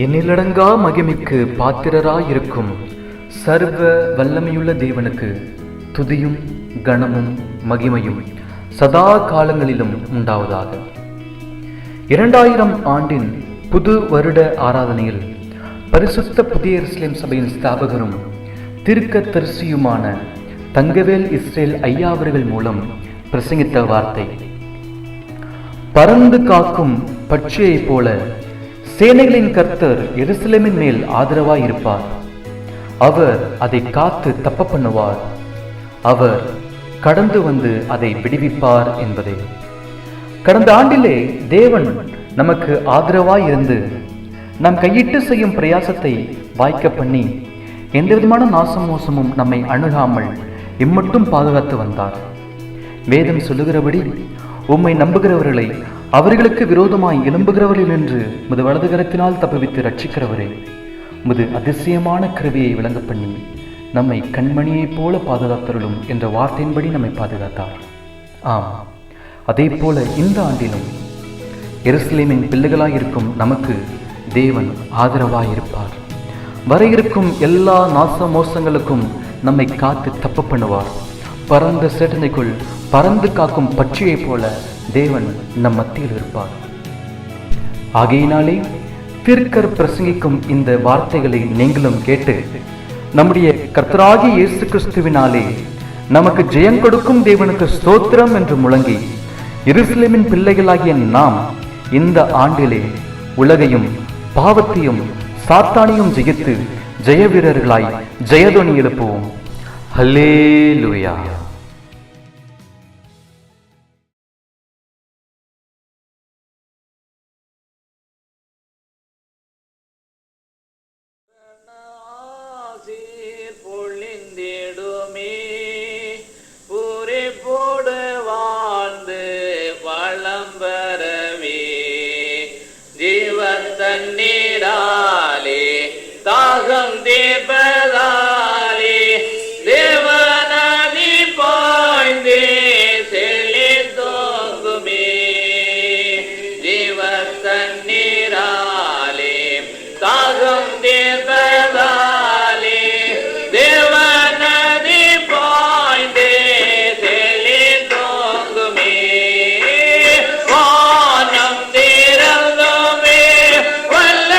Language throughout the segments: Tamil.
எண்ணிலடங்கா மகிமைக்கு பாத்திரராயிருக்கும் சர்வ வல்லமையுள்ள தேவனுக்கு துதியும் கனமும் மகிமையும் சதா காலங்களிலும் உண்டாவதாக. 2000 ஆண்டின் புது வருட ஆராதனையில் பரிசுத்த புதிய எருசலேம் சபையின் ஸ்தாபகரும் தீர்க்கதரிசியுமான தங்கவேல் இஸ்ரேல் ஐயா அவர்கள் மூலம் பிரசங்கித்த வார்த்தை: பறந்து காக்கும் பட்சியைப் போல சேனைகளின் கர்த்தர் எருசலேமின் மேல் ஆதரவாய் இருப்பார். அவர் அதை காத்து தப்ப பண்ணுவார். அவர் கடந்து வந்து அதை விடுவிப்பார் என்பதே. கடந்த ஆண்டிலே தேவன் நமக்கு ஆதரவாய் இருந்து நாம் கையிட்டு செய்யும் பிரயாசத்தை வாய்க்க பண்ணி எந்த விதமான நாசம் மோசமும் நம்மை அணுகாமல் இம்மட்டும் பாதுகாத்து வந்தார். வேதம் சொல்லுகிறபடி, உம்மை நம்புகிறவர்களை அவர்களுக்கு விரோதமாய் எழும்புகிறவர்கள் என்று முது வலது கரத்தினால் தப்புவித்து ரட்சிக்கிறவரே, முது அதிசயமான கிருபையை விளங்க பண்ணி நம்மை கண்மணியைப் போல பாதுகாத்தருளும் என்ற வார்த்தையின்படி நம்மை பாதுகாத்தார். ஆம், அதே போல இந்த ஆண்டிலும் எருசலேமின் பிள்ளைகளாயிருக்கும் நமக்கு தேவன் ஆதரவாயிருப்பார். வர இருக்கும் எல்லா நாச மோசங்களுக்கும் நம்மை காத்து தப்பு பண்ணுவார். பறந்த சேட்டனைக்குள் பறந்து காக்கும் பட்சியைப் போல தேவன் நம் மத்தியில் இருப்பார். ஆகையினாலே தீர்க்கர் பிரசங்கிக்கும் இந்த வார்த்தைகளை நீங்களும் கேட்டு நம்முடைய கர்த்தராகிய இயேசு கிறிஸ்துவினாலே நமக்கு ஜெயம் கொடுக்கும் தேவனுக்கு ஸ்தோத்திரம் என்று முழங்கி, எருசலேமின் பிள்ளைகளாகிய நாம் இந்த ஆண்டிலே உலகையும் பாவத்தையும் சாத்தானையும் ஜெயித்து ஜெய வீரர்களாய் ஜெயதொனி எழுப்புவோம். ஹல்லேலூயா. பொழிந்திடுமே பூரிப்போடு வாழ்ந்து வளம் பெறவே, ஜீவன் தண்ணீராலே தாகம் தீர்ப்பதாலே தேவநதி பாய்ந்தே செல்லி தோங்குமே. ஜீவன் தண்ணீராலே தாகம் தீர்ப்பதாலே தேவநதி பாய்ந்தே செல்லி தோங்குமே. வானம் திறந்துமே வல்ல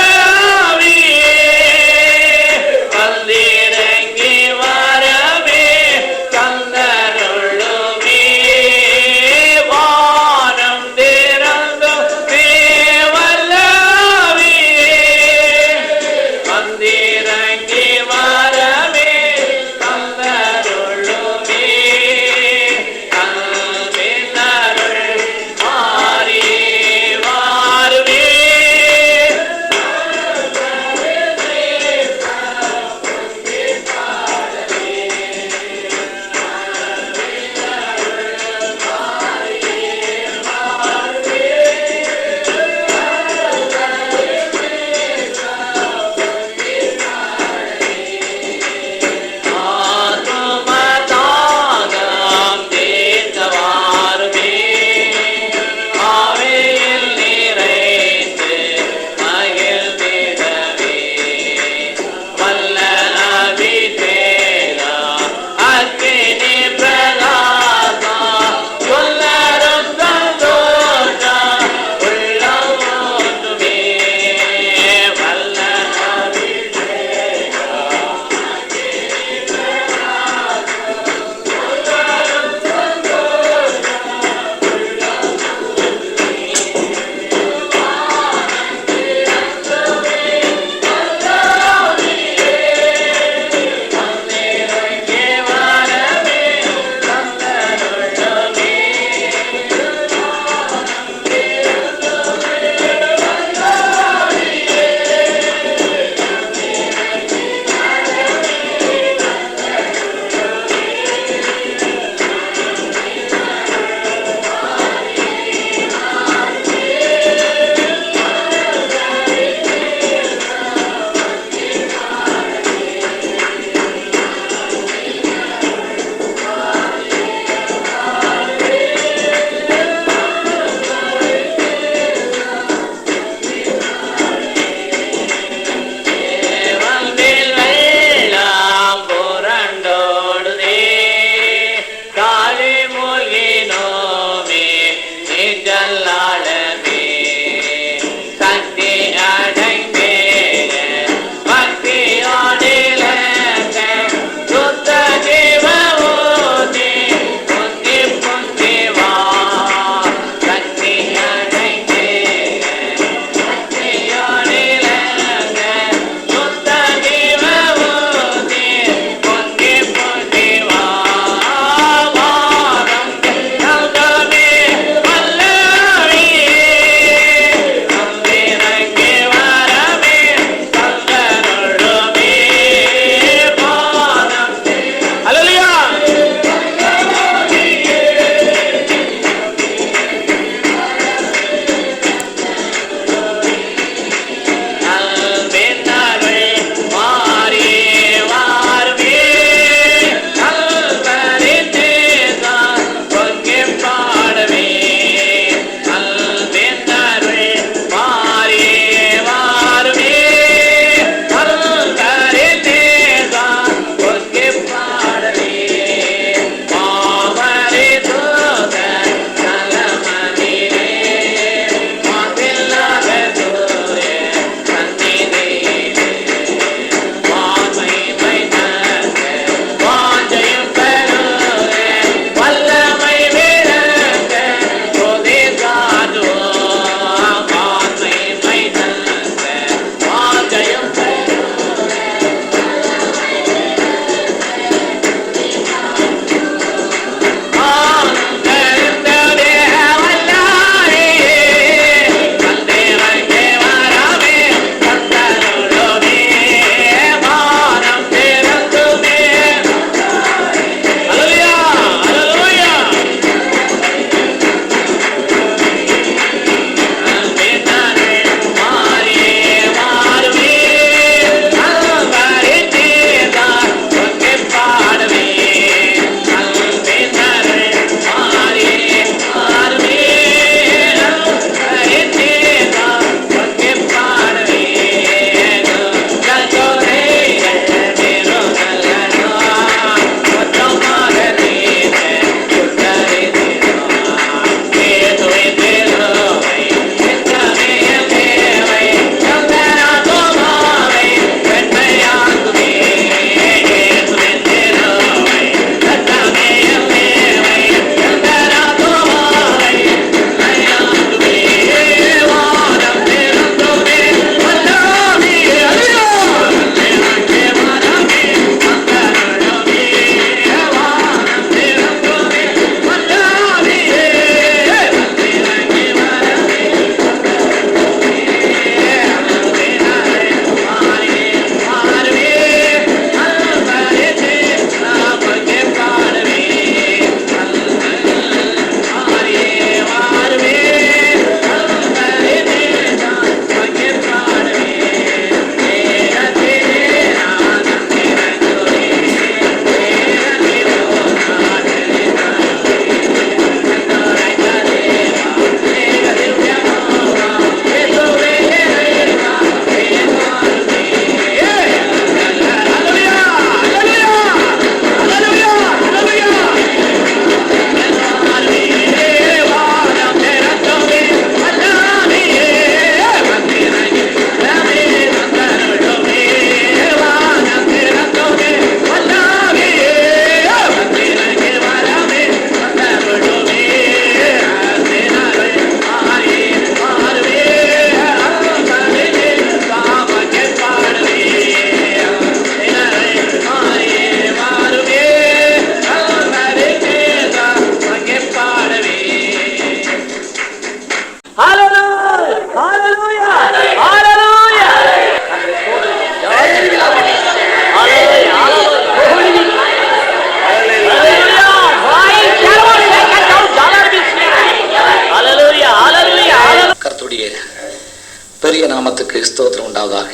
நாமத்துக்கு ஸ்தோத்திரம் உண்டாவதாக.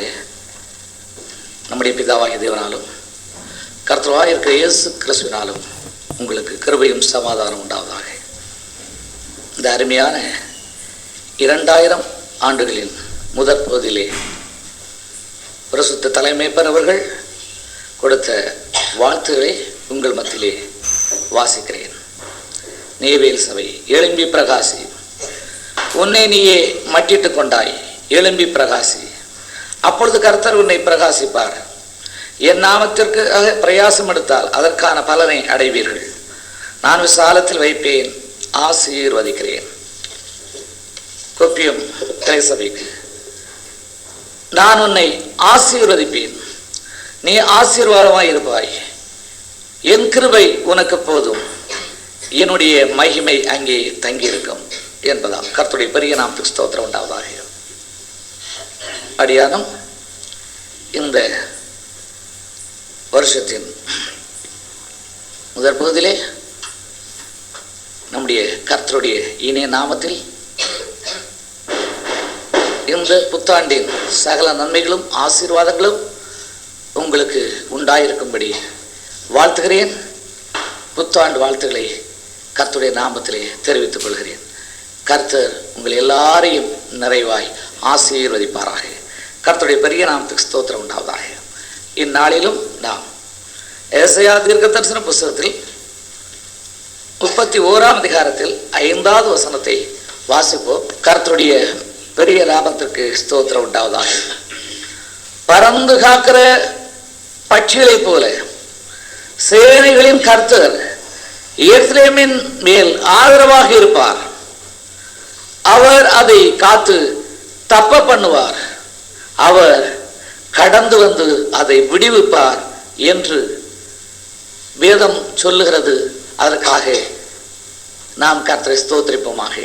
நம்முடைய பிதாவாகிய தேவனாலும் கர்த்தராக இருக்கிற இயேசு கிறிஸ்துவினாலும் உங்களுக்கு கிருபையும் சமாதானம் உண்டாவதாக. இந்த அருமையான 2000 ஆண்டுகளின் முதற் பகுதியிலே பிரசுத்த தலைமைப்பர் அவர்கள் கொடுத்த வாழ்த்துக்களை உங்கள் மத்தியிலே வாசிக்கிறேன். நேவேல் சபை, எழும்பி பிரகாசி, உன்னை நீயே மட்டிட்டு கொண்டாய், எழும்பி பிரகாசி, அப்பொழுது கர்த்தர் உன்னை பிரகாசிப்பார். என் நாமத்திற்காக பிரயாசம் எடுத்தால் அதற்கான பலனை அடைவீர்கள். நான் விசாலத்தில் வைப்பேன், ஆசீர்வதிக்கிறேன். கொப்பியம் திரைசபைக்கு, நான் உன்னை ஆசீர்வதிப்பேன், நீ ஆசீர்வாதமாய் இருப்பாய், என் கிருபை உனக்கு போதும், என்னுடைய மகிமை அங்கே தங்கியிருக்கும் என்பதாம். கர்த்தருடைய பெரிய நாமத்துக்கு ஸ்தோத்திரம் உண்டாவதாக. அடியானும் இந்த வருஷத்தின் முதற் பகுதியிலே நம்முடைய கர்த்தருடைய இனிய நாமத்தில் இந்த புத்தாண்டின் சகல நன்மைகளும் ஆசீர்வாதங்களும் உங்களுக்கு உண்டாயிருக்கும்படி வாழ்த்துகிறேன். புத்தாண்டு வாழ்த்துக்களை கர்த்தருடைய நாமத்திலே தெரிவித்துக் கொள்கிறேன். கர்த்தர் உங்கள் எல்லாரையும் நிறைவாய் ஆசீர்வதிப்பாராக. கர்த்தருடைய பெரிய நாமத்துக்கு ஸ்தோத்திரம் உண்டாவதாக. இந்நாளிலும் நாம் ஏசாயா தீர்க்கதரிசன புஸ்தகத்தில் 31ஆம் அதிகாரத்தில் 5வது வசனத்தை வாசிப்போம். கர்த்தருடைய பெரிய நாமத்திற்கு ஸ்தோத்திரம் உண்டாவதாக. பறந்து காக்கிற பட்சிகளை போல சேனைகளின் கர்த்தர் எருசலேமின் மேல் ஆதரவாக இருப்பார். அவர் அதை காத்து தப்ப பண்ணுவார். அவர் கடந்து வந்து அதை விடுவிப்பார் என்று வேதம் சொல்லுகிறது. அதற்காக நாம் கர்த்தரை ஸ்தோத்திரிப்போமாக.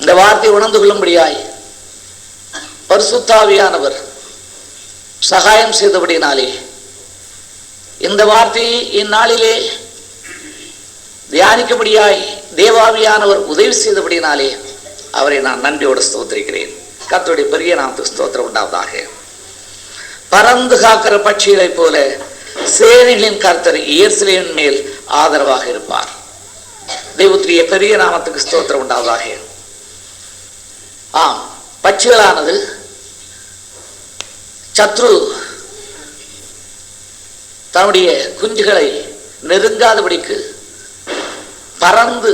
இந்த வார்த்தை உணர்ந்து கொள்ளும்படியாய் பரிசுத்த ஆவியானவர் சகாயம் செய்தபடினாலே, இந்த வார்த்தையை இந்நாளிலே தியானிக்கும்படியாய் தேவாவியானவர் உதவி செய்தபடினாலே அவரை நான் நன்றியோடு ஸ்தோத்திரிக்கிறேன். கர்த்தருடைய பெரிய நாமத்துக்கு ஸ்தோத்திரம் உண்டாவதாக. பறந்து காக்கிற பட்சிகளைப் போல சேனைகளின் கர்த்தர் எருசலேமின் மேல் ஆதரவாக இருப்பார். தேவனுடைய பெரிய நாமத்துக்கு ஸ்தோத்திரம் உண்டாவதாக. ஆம், பட்சிகளானது சத்ரு தன்னுடைய குஞ்சுகளை நெருங்காதபடிக்கு பறந்து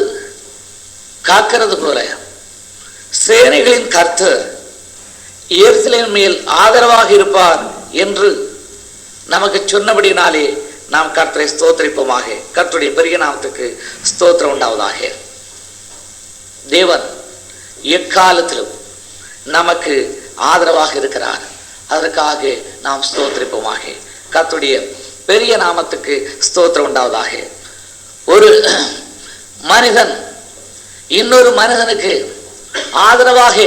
காக்கிறது போல சேனைகளின் கர்த்தர் எருசலேமின் மேல் ஆதரவாக இருப்பார் என்று நமக்கு சொன்னபடினாலே நாம் கர்த்தரை ஸ்தோத்திரிப்போமாக. கர்த்தருடைய பெரிய நாமத்துக்கு ஸ்தோத்திரம் உண்டாவதாக. தேவன் எக்காலத்திலும் நமக்கு ஆதரவாக இருக்கிறார். அதற்காக நாம் ஸ்தோத்திரிப்போமாக. கர்த்தருடைய பெரிய நாமத்துக்கு ஸ்தோத்திரம் உண்டாவதாக. ஒரு மனிதன் இன்னொரு மனிதனுக்கு ஆதரவாக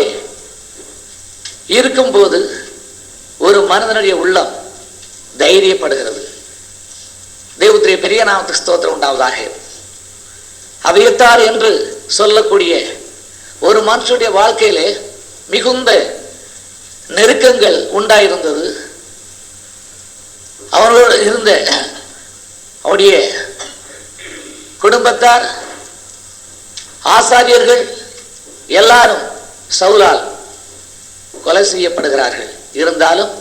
இருக்கும்போது ஒரு மனிதனுடைய உள்ளம் தைரியப்படுகிறது. தேவனுடைய பெரிய நாமத்துக்கு ஸ்தோத்திரம் உண்டாவதாக. அபியத்தார் என்று சொல்லக்கூடிய ஒரு மனுஷனுடைய வாழ்க்கையிலே மிகுந்த நெருக்கங்கள் உண்டாயிருந்தது. அவர்களோடு இருந்த அவருடைய குடும்பத்தார், ஆசாரியர்கள் எல்லாரும் சவுலால் கொலை செய்யப்படுகிறார்கள். இருந்தாலும்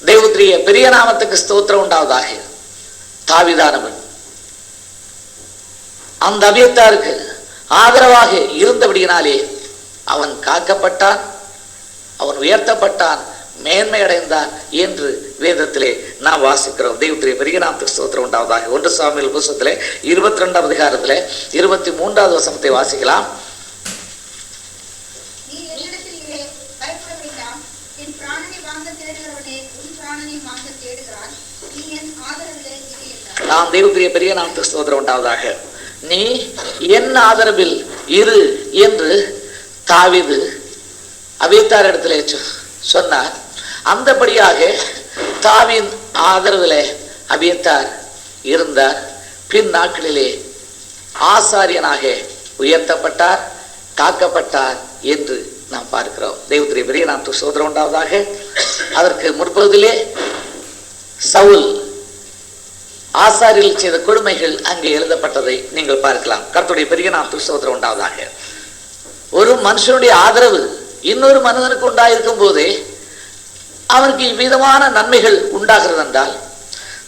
தேவனுடைய பெரிய நாமத்துக்கு ஸ்தோத்திரம் உண்டாவதாக. தாவீதானவன் அந்த அபியத்தாருக்கு ஆதரவாக இருந்தபடியினாலே அவன் காக்கப்பட்டான், அவன் உயர்த்தப்பட்டான், மேன்மை அடைந்தான் என்று வேதத்திலே நாம் வாசிக்கிறோம். தேவனுடைய பெரிய நாமத்துக்கு ஸ்தோத்திரம் உண்டாவதாக. 1 சாமுவேல் புத்தகத்திலே 22ஆம் அதிகாரத்திலே 23வது வசனத்தை வாசிக்கலாம். நாம் தேவனுடைய பெரிய நாமத்துக்கு ஸ்தோத்திரம் உண்டாவதாக. நீ என் ஆதரவில் இரு என்று தாவீது அபியத்தார் இடத்திலே சொன்னார். அந்தபடியாக தாவீதின் ஆதரவிலே அபியத்தார் இருந்தார். பின் நாட்களிலே ஆசாரியனாக உயர்த்தப்பட்டார், காக்கப்பட்டார் என்று நாம் பார்க்கிறோம். தெய்வத்திலே பெரிய நாமத்துக்கு ஸ்தோத்திரம் உண்டாவதாக. அதற்கு முற்பகுதியிலே சவுல் ஆசாரியில் செய்த கொடுமைகள் அங்கே எழுதப்பட்டதை நீங்கள் பார்க்கலாம். கர்த்தருடைய பெரிய நாமத்துக்கு ஸ்தோத்திரம் உண்டாவதாக. ஒரு மனுஷனுடைய ஆதரவு இன்னொரு மனிதனுக்கு உண்டாயிருக்கும் போதே அவனுக்கு இவ்விதமான நன்மைகள் உண்டாகிறது என்றால்,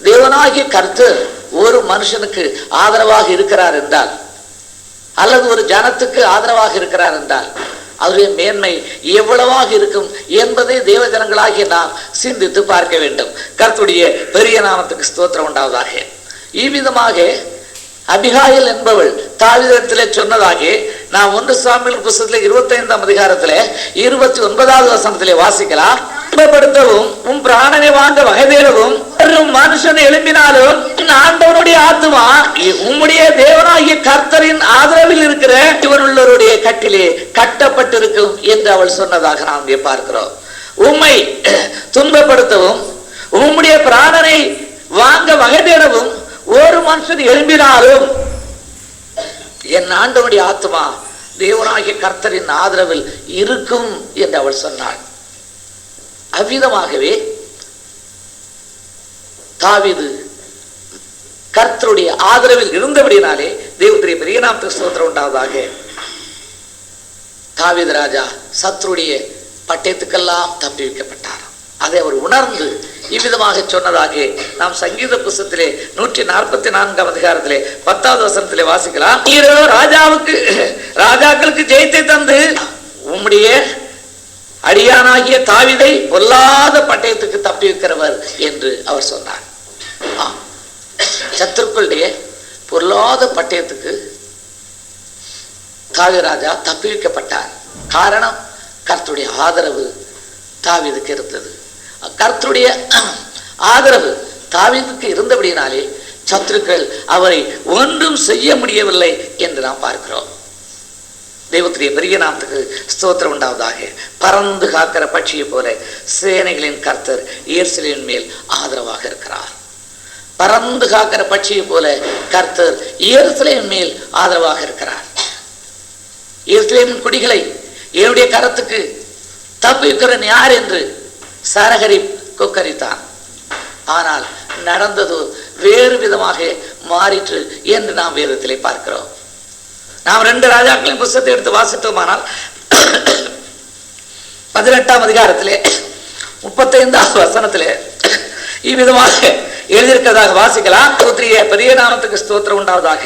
தேவனாகிய கர்த்தர் ஒரு மனுஷனுக்கு ஆதரவாக இருக்கிறார் என்றால், அல்லது ஒரு ஜனத்துக்கு ஆதரவாக இருக்கிறார் என்றால், அவருடைய மேன்மை எவ்வளவாக இருக்கும் என்பதை தேவ ஜனங்களாகிய நாம் சிந்தித்து பார்க்க வேண்டும். கர்த்தருடைய பெரிய நாமத்துக்கு ஸ்தோத்திரம் உண்டாவதாக. இவ்விதமாக அபிகாயில் என்பவள் தாவீதிடத்திலே சொன்னதாக நாம் 1 சாமுவேல் புத்தகத்திலே 25ஆம் அதிகாரத்திலே 29வது வசனத்திலே வாசிக்கலாம். துன்பப்படுத்தவும் உன் பிராணனை வாங்க வகை தேடவும் மனுஷன் எழும்பினாலும் ஆண்டவனுடைய ஆத்துமா உம்முடைய தேவனாகிய கர்த்தரின் ஆதரவில் இருக்கிற இவருள்ளவருடைய கட்டிலே கட்டப்பட்டிருக்கும் என்று அவள் சொன்னதாக நாம் இங்கே பார்க்கிறோம். உம்மை துன்பப்படுத்தவும் உம்முடைய பிராணனை வாங்க வகை தேடவும் ஒரு மனுஷன் எழும்பினாலும் என் ஆண்டவனுடைய ஆத்துமா தேவனாகிய கர்த்தரின் ஆதரவில் இருக்கும் என்று அவள் சொன்னாள். அவ்விதமாகவே தாவீது கர்த்தருடைய ஆதரவில் இருந்தபடினாலே தேவனுடைய பெரிய நாமத்துக்கு ஸ்தோத்திரம் உண்டாவதாக. தாவீது ராஜா சத்ருடைய பட்டயத்துக்கெல்லாம் தப்பி வைக்கப்பட்டார். அதை அவர் உணர்ந்து இவ்விதமாக சொன்னதாக நாம் சங்கீத புஸ்தகத்திலே 144ஆம் அதிகாரத்திலே 10வது வசனத்திலே வாசிக்கலாம். ராஜாக்களுக்கு ஜெயத்தை தந்து உம்முடைய அடியானாகிய தாவீதை பொல்லாத பட்டயத்துக்கு தப்பி வைக்கிறவர் என்று அவர் சொன்னார். சத்துருக்களுடைய பொல்லாத பட்டயத்துக்கு தாவீது ராஜா தப்பி வைக்கப்பட்டார். காரணம், கர்த்தருடைய ஆதரவு தாவீதுக்கு இருந்தது. கர்த்தருடைய ஆதரவு தாவீதுக்கு இருந்தபடினாலே சத்துருக்கள் அவரை ஒன்றும் செய்ய முடியவில்லை என்று நாம் பார்க்கிறோம். தெய்வத்துடைய பெரிய நாமத்துக்கு ஸ்தோத்திரம் உண்டாவதாக. பறந்து காக்கிற பட்சியை போல சேனைகளின் கர்த்தர் எருசலேமின் மேல் ஆதரவாக இருக்கிறார். பறந்து காக்கிற பட்சியை போல கர்த்தர் எருசலேமின் மேல் ஆதரவாக இருக்கிறார். எருசலேமின் குடிகளை என்னுடைய கரத்துக்கு தப்பிக்கிறன் யார் என்று சரகரி கொக்கரித்தான். ஆனால் நடந்தது வேறு விதமாக மாறிற்று என்று நாம் வேதத்திலே பார்க்கிறோம். நாம் 2 ராஜாக்களின் புத்தகத்தை எடுத்து வாசித்தோமானால் 18ஆம் அதிகாரத்திலே 35வது வசனத்திலே இவ்விதமாக எழுதியிருக்கிறதாக வாசிக்கலாம். பெரிய நாமத்துக்கு ஸ்தோத்திரம் உண்டாவதாக.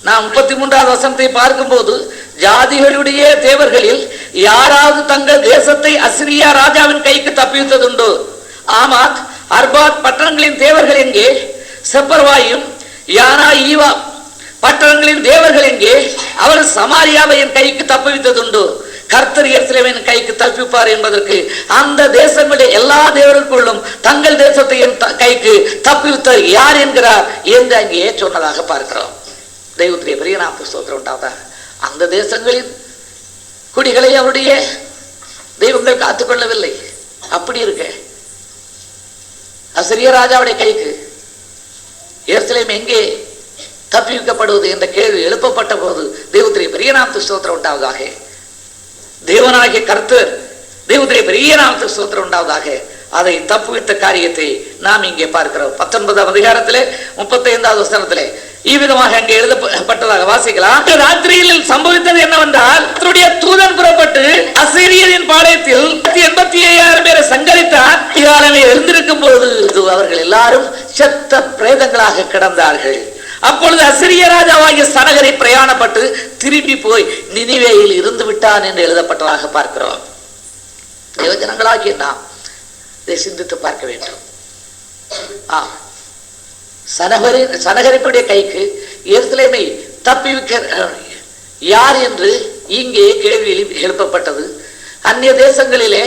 நாம் 33வது வசனத்தை பார்க்கும்போது, ஜாதிகளுடைய தேவர்களில் யாராவது தங்கள் தேசத்தை அசிரியா ராஜாவின் கைக்கு தப்பிவித்ததுண்டோ? ஆமாத் அர்பாத் பட்டணங்களின் தேவர்கள் எங்கே? செப்பர்வாயும் யானா ஈவா பட்டணங்களின் தேவர்கள் எங்கே? அவர் சமாரியாவை என் கைக்கு தப்புவித்ததுண்டு. கர்த்தர் எருசலேமின் கைக்கு தப்பிப்பார் என்பதற்கு அந்த தேசங்களுடைய எல்லா தேவர்களுக்குள்ளும் தங்கள் தேசத்தை என் கைக்கு தப்பிவித்த யார் என்கிறார் என்று அங்கே சொன்னதாக பார்க்கிறோம். தெய்வத்துடைய பெரிய நாமத்துக்கு ஸ்தோத்திரம் உண்டாவதாக. அந்த தேசங்களின் குடிகளை அவருடைய தெய்வங்கள் காத்துக்கொள்ளவில்லை. அப்படி இருக்க அசிரிய ராஜாவுடைய கைக்கு எருசலேம் எங்கே தப்பிவிக்கப்படுவது என்ற கேள்வி எழுப்பப்பட்ட போது தெய்வத்துடைய பெரிய நாமத்துக்கு ஸ்தோத்திரம் உண்டாவதாக. தேவனாகிய கர்த்தர் தெய்வத்துடைய பெரிய நாமத்துக்கு ஸ்தோத்திரம் உண்டாவதாக அதை தப்புவித்த காரியத்தை நாம் இங்கே பார்க்கிறோம். 19ஆம் அதிகாரத்திலே 35வது வசனத்திலே இவ்விதமாக அங்கே எழுதப்பட்டதாக வாசிக்கலாம். ராத்திரியில் சம்பவித்தது என்னவென்றால், தூதன் புறப்பட்டு அசீரியரின் பாளையத்தில் 85,000 பேரை சங்கரித்தார். இராலமே எழுந்திருக்கும் போது அவர்கள் எல்லாரும் செத்த பிரேதங்களாக கிடந்தார்கள். அப்பொழுது அசிரிய ராஜாவாகிய சனகரை பிரயாணப்பட்டு திரும்பி போய் நினிவேயில் இருந்து விட்டான் என்று எழுதப்பட்டதாக பார்க்கிறோம். தேவஜனங்களாகிய நாம் இதை சிந்தித்து பார்க்க வேண்டும். சனகரிப்புடைய கைக்கு எருசலேமை தப்பிவிக்க யார் என்று இங்கே கேள்வி எழுப்பப்பட்டது. அந்நிய தேசங்களிலே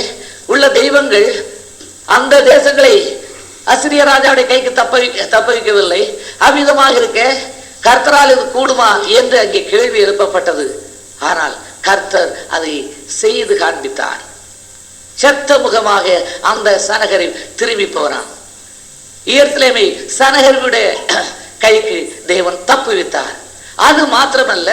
உள்ள தெய்வங்கள் அந்த தேசங்களை அசிரிய ராஜாவுடைய கைக்கு தப்பவிக்கவில்லை. அவ்விதமாக இருக்க கர்த்தரால் இது கூடுமா என்று அங்கே கேள்வி எழுப்பப்பட்டது. ஆனால் கர்த்தர் அதை செய்து காண்பித்தார். செத்த முகமாக அந்த சனகரி திரும்பி போனான். எருசலேமை சனகரிப்புடைய கைக்கு தேவன் தப்புவித்தார். அது மாத்திரமல்ல,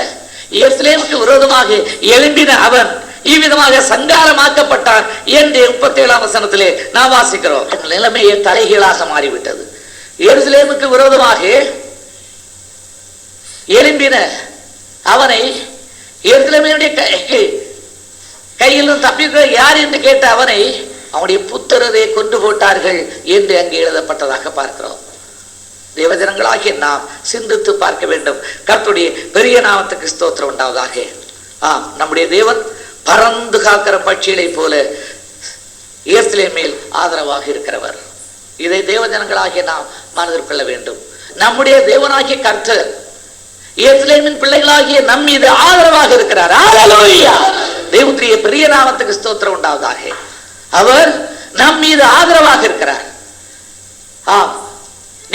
எருசலேமுக்கு விரோதமாக எழும்பின அவன் இவ்விதமாக சங்காரமாக்கப்பட்டார் என்று 37ஆம் வசனத்திலே நாம் வாசிக்கிறோம். நிலைமையே தலைகீழாக மாறிவிட்டது. எருசலேமுக்கு விரோதமாக எழும்பின அவனை எருசலேமினுடைய கையிலும் தப்பிக்கிற யார் என்று கேட்ட அவனை அவனுடைய புத்திரரை கொண்டு போட்டார்கள் என்று அங்கே எழுதப்பட்டதாக பார்க்கிறோம். தேவஜனங்களாகிய நாம் சிந்தித்து பார்க்க வேண்டும். கர்த்தருடைய பெரிய நாமத்துக்கு ஸ்தோத்திரம் உண்டாவதாக. நம்முடைய தேவன் பறந்து காக்கிற பட்சிகளை போல எருசலேமின் மேல் ஆதரவாக இருக்கிறவர். இதை தேவஜனங்களாகிய நாம் மனதில் கொள்ள வேண்டும். நம்முடைய தேவனாகிய கர்த்தர் எருசலேமின் பிள்ளைகளாகிய நம் மீது ஆதரவாக இருக்கிறார். ஹல்லேலூயா! தேவனுடைய பெரிய நாமத்துக்கு ஸ்தோத்திரம் உண்டாவதாக. அவர் நம் மீது ஆதரவாக இருக்கிறார்.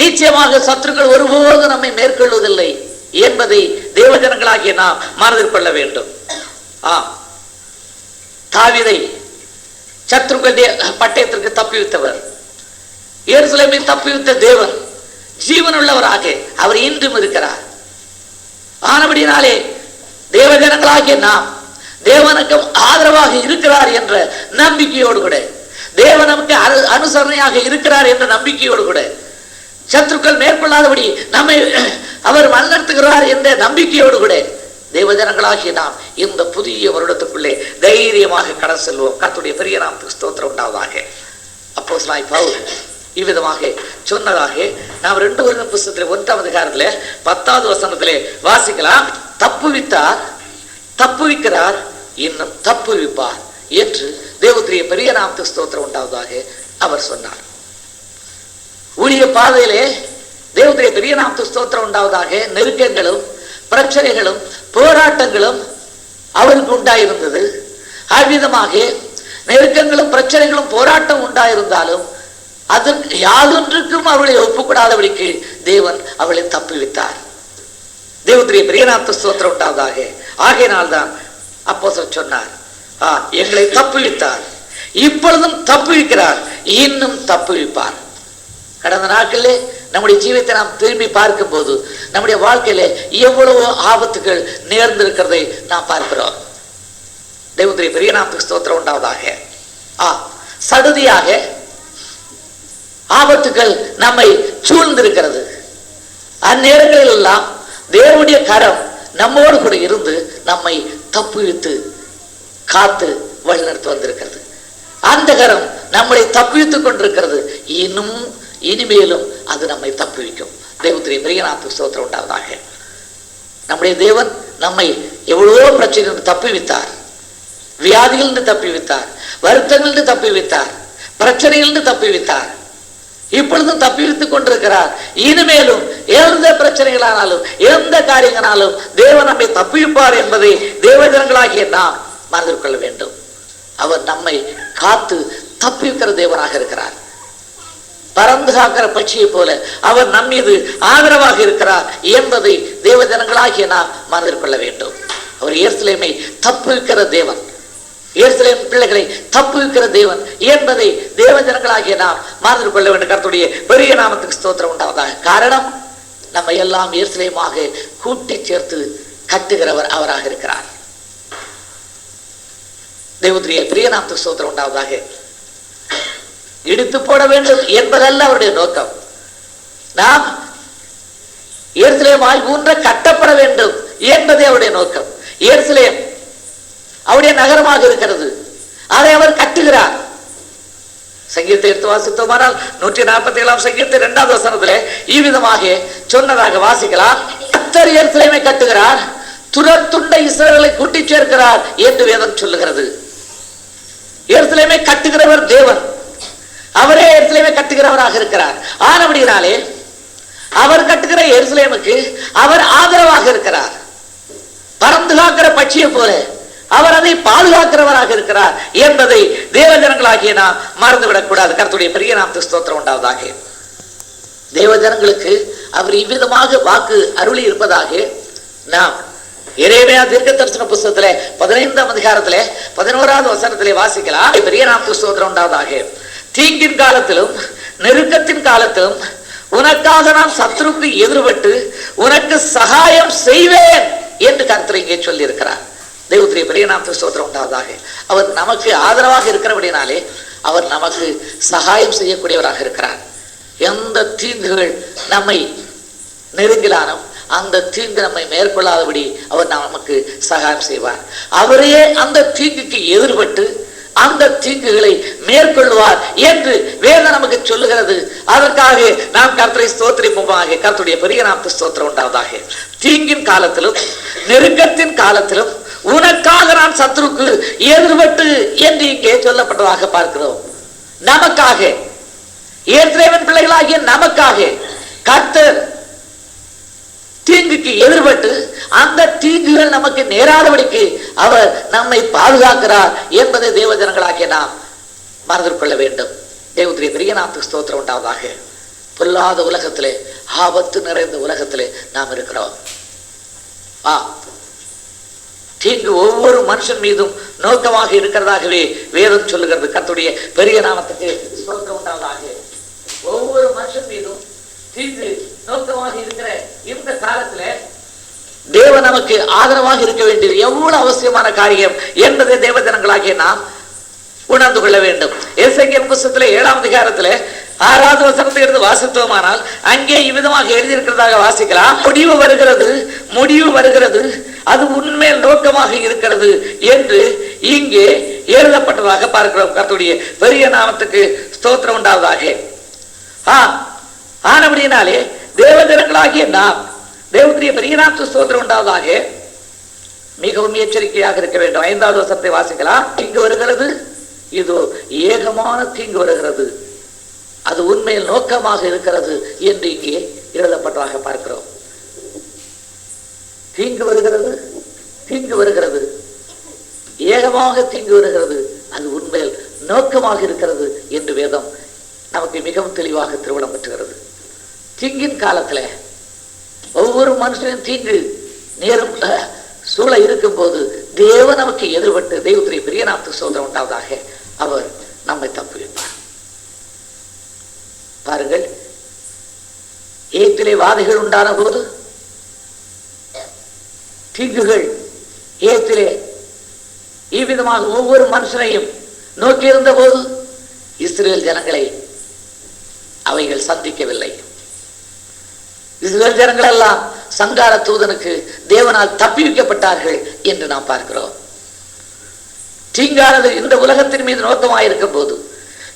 நிச்சயமாக சத்துருக்கள் ஒருபோதும் நம்மை மேற்கொள்வதில்லை என்பதை தேவஜனங்களாகிய நாம் மனதில் கொள்ள வேண்டும். தாவீதை சத்துருக்களுடைய பட்டயத்திற்கு தப்பிவித்தவர், எருசலேமை தப்பிவித்த தேவன் ஜீவனுள்ளவராக அவர் இன்றும் இருக்கிறார். ஆனபடினாலே தேவஜனங்களாகிய நாம் தேவனுக்கு ஆதரவாக இருக்கிறார் என்ற நம்பிக்கையோடு கூட, தேவன் நமக்கு அனுசரணையாக இருக்கிறார் என்ற நம்பிக்கையோடு கூட, சத்துருக்கள் மேற்கொள்ளாதபடி நம்மை அவர் வழிநடத்துகிறார் என்ற நம்பிக்கையோடு கூட தேவஜனங்களாகிய நாம் இந்த புதிய வருடத்துக்குள்ளே தைரியமாக கடந்து செல்வோம். கர்த்தருடைய பெரிய நாமத்துக்கு ஸ்தோத்திரம் உண்டாவதாக. அப்போஸ்தலனாகிய பவுல் இவ்விதமாக சொன்னதாக நாம் 2 கொரிந்தியர் புத்தகத்தில் 1ஆம் அதிகாரத்திலே 10வது வசனத்திலே வாசிக்கலாம். தப்புவித்தார், தப்புவிக்கிறார், இன்னும் தப்புவிப்பார் என்று தேவனுடைய பெரிய நாமத்துக்கு ஸ்தோத்திரம் உண்டாவதாக அவர் சொன்னார். ஊழிய பாதையிலே தேவனுடைய பெரிய நாமத்துக்கு ஸ்தோத்திரம் உண்டாவதாக. நெருக்கங்களும் பிரச்சனைகளும் போராட்டங்களும் அவருக்கு உண்டாயிருந்தது. அவ்விதமாக நெருக்கங்களும் பிரச்சனைகளும் போராட்டம் உண்டாயிருந்தாலும் அதற்கு யாதொன்றுக்கும் அவளை ஒப்புக்கூடாதபடிக்கு தேவன் அவளை தப்புவித்தார். தேவனுடைய பெரிய நாமத்துக்கு ஸ்தோத்திரம் உண்டாவதாக. ஆகையினால்தான் அப்போஸ்தலர் சொன்னார், எங்களை தப்புவித்தார், இப்பொழுதும் தப்புவிக்கிறார், இன்னும் தப்புவிப்பார். கடந்த நாட்களிலே நம்முடைய ஜீவியத்தை நாம் திரும்பி பார்க்கும் போது நம்முடைய வாழ்க்கையில எவ்வளவு ஆபத்துகள் நேர்ந்திருக்கிறதை நாம் பார்க்கிறோம். தேவனுடைய பெரிய நாமத்துக்கு ஸ்தோத்திரம் உண்டாவதாக. சடுதியாக ஆபத்துகள் நம்மை சூழ்ந்திருக்கிறது. அந்நேரங்களில் எல்லாம் தேவனுடைய கரம் நம்மோடு கூட இருந்து நம்மை தப்புவித்து காத்து வழிநடத்தி வந்திருக்கிறது. அந்த கரம் நம்மை தப்புவித்துக் கொண்டிருக்கிறது. இன்னும் இனிமேலும் அது நம்மை தப்புவிக்கும். தேவனுடைய பெரிய நாமத்துக்கு ஸ்தோத்திரம் உண்டாவதாக. நம்முடைய தேவன் நம்மை எவ்வளவோ பிரச்சனையிலிருந்து தப்புவித்தார், வியாதிகளிலிருந்து தப்புவித்தார், வருத்தங்களிலிருந்து தப்புவித்தார், பிரச்சனைகளிலிருந்து தப்புவித்தார். இப்பொழுதும் தப்பிவித்துக் கொண்டிருக்கிறார். இனிமேலும் எந்த பிரச்சனைகளானாலும் எந்த காரியங்களாலும் தேவன் நம்மை தப்புவிப்பார் என்பதை தேவஜனங்களாகிய நாம் மறந்து கொள்ள வேண்டும். அவர் நம்மை காத்து தப்புவிக்கிற தேவனாக இருக்கிறார். பறந்து காக்கிற பட்சியை போல அவர் நம் மீது ஆதரவாக இருக்கிறார் என்பதை தேவஜனங்களாகிய நாம் மனதில் கொள்ள வேண்டும். அவர் எருசலேமை தப்புவிக்கிற தேவன், எருசலேம் பிள்ளைகளை தப்புவிக்கிற தேவன் என்பதை தேவஜனங்களாகிய நாம் மனதில் கொள்ள வேண்டும். கர்த்தருடைய பெரிய நாமத்துக்கு ஸ்தோத்திரம் உண்டாவதாக. காரணம், நம்ம எல்லாம் எருசலேமாக கூட்டி சேர்த்து கட்டுகிறவர் அவராக இருக்கிறார். தேவனுடைய பெரிய நாமத்துக்கு ஸ்தோத்திரம் உண்டாவதாக. இடித்து போட வேண்டும் என்பதல்ல அவருடைய நோக்கம். நாம் எருசலேமாய் ஊன்ற கட்டப்பட வேண்டும் என்பதே அவருடைய நோக்கம். எருசலேம் அவருடைய நகரமாக இருக்கிறது, அதை அவர் கட்டுகிறார். சங்கீதத்தை எடுத்து வாசித்தோமானால் 147ஆம் சங்கீதத்தின் 2வது வசனத்திலே இவ்விதமாக சொன்னதாக வாசிக்கலாம். கர்த்தர் எருசலேமை கட்டுகிறார், துரர் துண்டை இஸ்ரவேலை கூட்டி சேர்க்கிறார் என்று வேதம் சொல்லுகிறது. எருசலேமை கட்டுகிறவர் தேவன், அவரே எருசலேமை கட்டுகிறவராக இருக்கிறார். ஆனபடியினாலே அவர் கட்டுகிற எருசலேமுக்கு அவர் ஆதரவாக இருக்கிறார். பறந்து காக்கிற பட்சியை போல அவர் அதை பாதுகாக்கிறவராக இருக்கிறார் என்பதை தேவஜனங்களாகிய நாம் மறந்துவிடக் கூடாது. கர்த்தருடைய பெரிய நாமத்துக்கு ஸ்தோத்திரம் உண்டாவதாக. தேவஜனங்களுக்கு அவர் இவ்விதமாக வாக்கு அருளி இருப்பதாக நாம் எரேமியா தீர்க்கதரிசன புத்தகத்திலே 15ஆம் அதிகாரத்திலே 11வது வசனத்திலே வாசிக்கலாம். பெரிய நாமத்துக்கு ஸ்தோத்திரம் உண்டாவதாக. தீங்கின் காலத்திலும் நெருக்கத்தின் காலத்திலும் உனக்காக நான் சத்துருக்கு எதிர்பட்டு உனக்கு சகாயம் செய்வேன் என்று கர்த்தர் இங்கே சொல்லி இருக்கிறார். தெய்வத்துடைய பெரிய நாமத்துக்கு ஸ்தோத்திரம் உண்டாவதாக. அவர் நமக்கு ஆதரவாக இருக்கிறபடினாலே அவர் நமக்கு சகாயம் செய்யக்கூடியவராக இருக்கிறார். எந்த தீங்குகள் நம்மை நெருங்கிலானோ அந்த தீங்கு நம்மை மேற்கொள்ளாதபடி அவர் நமக்கு சகாயம் செய்வார். அவரே அந்த தீங்குக்கு எதிர்பட்டு அந்த தீங்குகளை மேற்கொள்வார் என்று வேதம் நமக்கு சொல்லுகிறது. அதற்காக நாம் கர்த்தரை ஸ்தோத்திரிப்போமாக. கர்த்தருடைய பெரிய நாமத்துக்கு ஸ்தோத்திரம் உண்டாவதாக. தீங்கின் காலத்திலும் நெருக்கத்தின் காலத்திலும் உனக்காக நான் சத்துருக்கு எதிர்பட்டு என்று இங்கே சொல்லப்பட்டதாக பார்க்கிறோம். நமக்காக, ஏற்கனவே பிள்ளைகளாகிய நமக்காக கர்த்தர் தீங்குக்கு எதிர்பட்டு அந்த தீங்குகள் நமக்கு நேராதபடிக்கு அவர் நம்மை பாதுகாக்கிறார் என்பதை தேவ ஜனங்களாகிய நாம் மனதில் கொள்ள வேண்டும். தேவனுடைய பெரிய நாமத்துக்கு ஸ்தோத்திரம் உண்டாவதாக. பொல்லாத உலகத்திலே, ஆபத்து நிறைந்த உலகத்திலே நாம் இருக்கிறோம். தீங்கு ஒவ்வொரு மனுஷன் மீதும் நோக்கமாக இருக்கிறதாகவே வேதம் சொல்லுகிறது. கர்த்தருடைய பெரிய நாமத்துக்கு ஸ்தோத்திரம் உண்டாவதாக. ஒவ்வொரு மனுஷன் மீதும் தீங்கு நோக்கமாக இருக்கிற இந்த காலத்துல தேவன் நமக்கு ஆதரவாக இருக்க வேண்டியது எவ்வளவு அவசியமான காரியம் என்பதை தேவ ஜனங்களாகிய நாம் உணர்ந்து கொள்ள வேண்டும். எசேக்கியேல் புத்தகத்திலே 7ஆம் அதிகாரத்திலே 6வது வசனத்தை எடுத்து வாசித்தோமானால் அங்கே இவ்விதமாக எழுதியிருக்கிறதாக வாசிக்கலாம். முடிவு வருகிறது, அது உண்மையில் நோக்கமாக இருக்கிறது என்று இங்கே எழுதப்பட்டதாக பார்க்கிறோம். கர்த்தருடைய பெரிய நாமத்துக்கு ஸ்தோத்திரம் உண்டாவதாக. ஆனபடியினாலே தேவ ஜனங்களாகிய நாம் தேவனுடைய பெரிய நாமத்துக்கு ஸ்தோத்திரம் உண்டாவதாக மிகவும் எச்சரிக்கையாக இருக்க வேண்டும். 5வது வசனத்தை வாசிக்கலாம். தீங்கு வருகிறது, இதோ ஏகமான தீங்கு வருகிறது, அது உண்மையில் நோக்கமாக இருக்கிறது என்று இங்கே எழுதப்பட்டதாக பார்க்கிறோம். தீங்கு வருகிறது, ஏகமாக தீங்கு வருகிறது, அது உண்மையில் நோக்கமாக இருக்கிறது என்று வேதம் நமக்கு மிகவும் தெளிவாக திருவிழம் பெற்றுகிறது. தீங்கின் காலத்துல ஒவ்வொரு மனுஷனும் தீங்கு நேரம் சூழ இருக்கும் போது தேவன் நமக்கு எதிர்பட்டு தெய்வத்துடைய பெரிய நாமத்துக்கு ஸ்தோத்திரம் உண்டாவதாக அவர் நம்மை தப்புவிப்பார். பாருங்கள், ஏத்திலே வாதைகள் உண்டான போது, தீங்குகள் ஏத்திலே இவ்விதமாக ஒவ்வொரு மனுஷனையும் நோக்கி இருந்த போது இஸ்ரேல் ஜனங்களை அவைகள் சந்திக்கவில்லை. இஸ்ரேல் ஜனங்கள் எல்லாம் சங்கார தூதனுக்கு தேவனால் தப்பி வைக்கப்பட்டார்கள் என்று நாம் பார்க்கிறோம். தீங்கானது இந்த உலகத்தின் மீது நோக்கமாயிருக்கும் போது,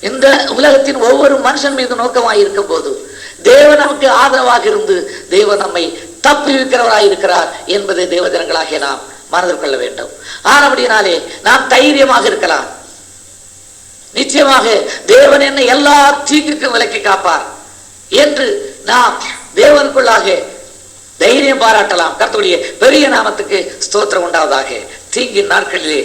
இந்த உலகத்தின் ஒவ்வொரு மனுஷன் மீது நோக்கமாயிருக்கும் போது தேவன் நமக்கு ஆதரவாக இருந்து தேவன் நம்மை தப்பி வைக்கிறவராயிருக்கிறார் என்பதை தேவ ஜனங்களாகிய நாம் மனதில் கொள்ள வேண்டும். ஆனபடியினாலே நாம் தைரியமாக இருக்கலாம். நிச்சயமாக தேவன் என்னை எல்லா தீங்குக்கும் விலக்கி காப்பார் என்று நாம் தேவனுக்குள்ளாக தைரியம் பாராட்டலாம். கர்த்தருடைய பெரிய நாமத்துக்கு ஸ்தோத்திரம் உண்டாவதாக. தீங்கின் நாட்களிலே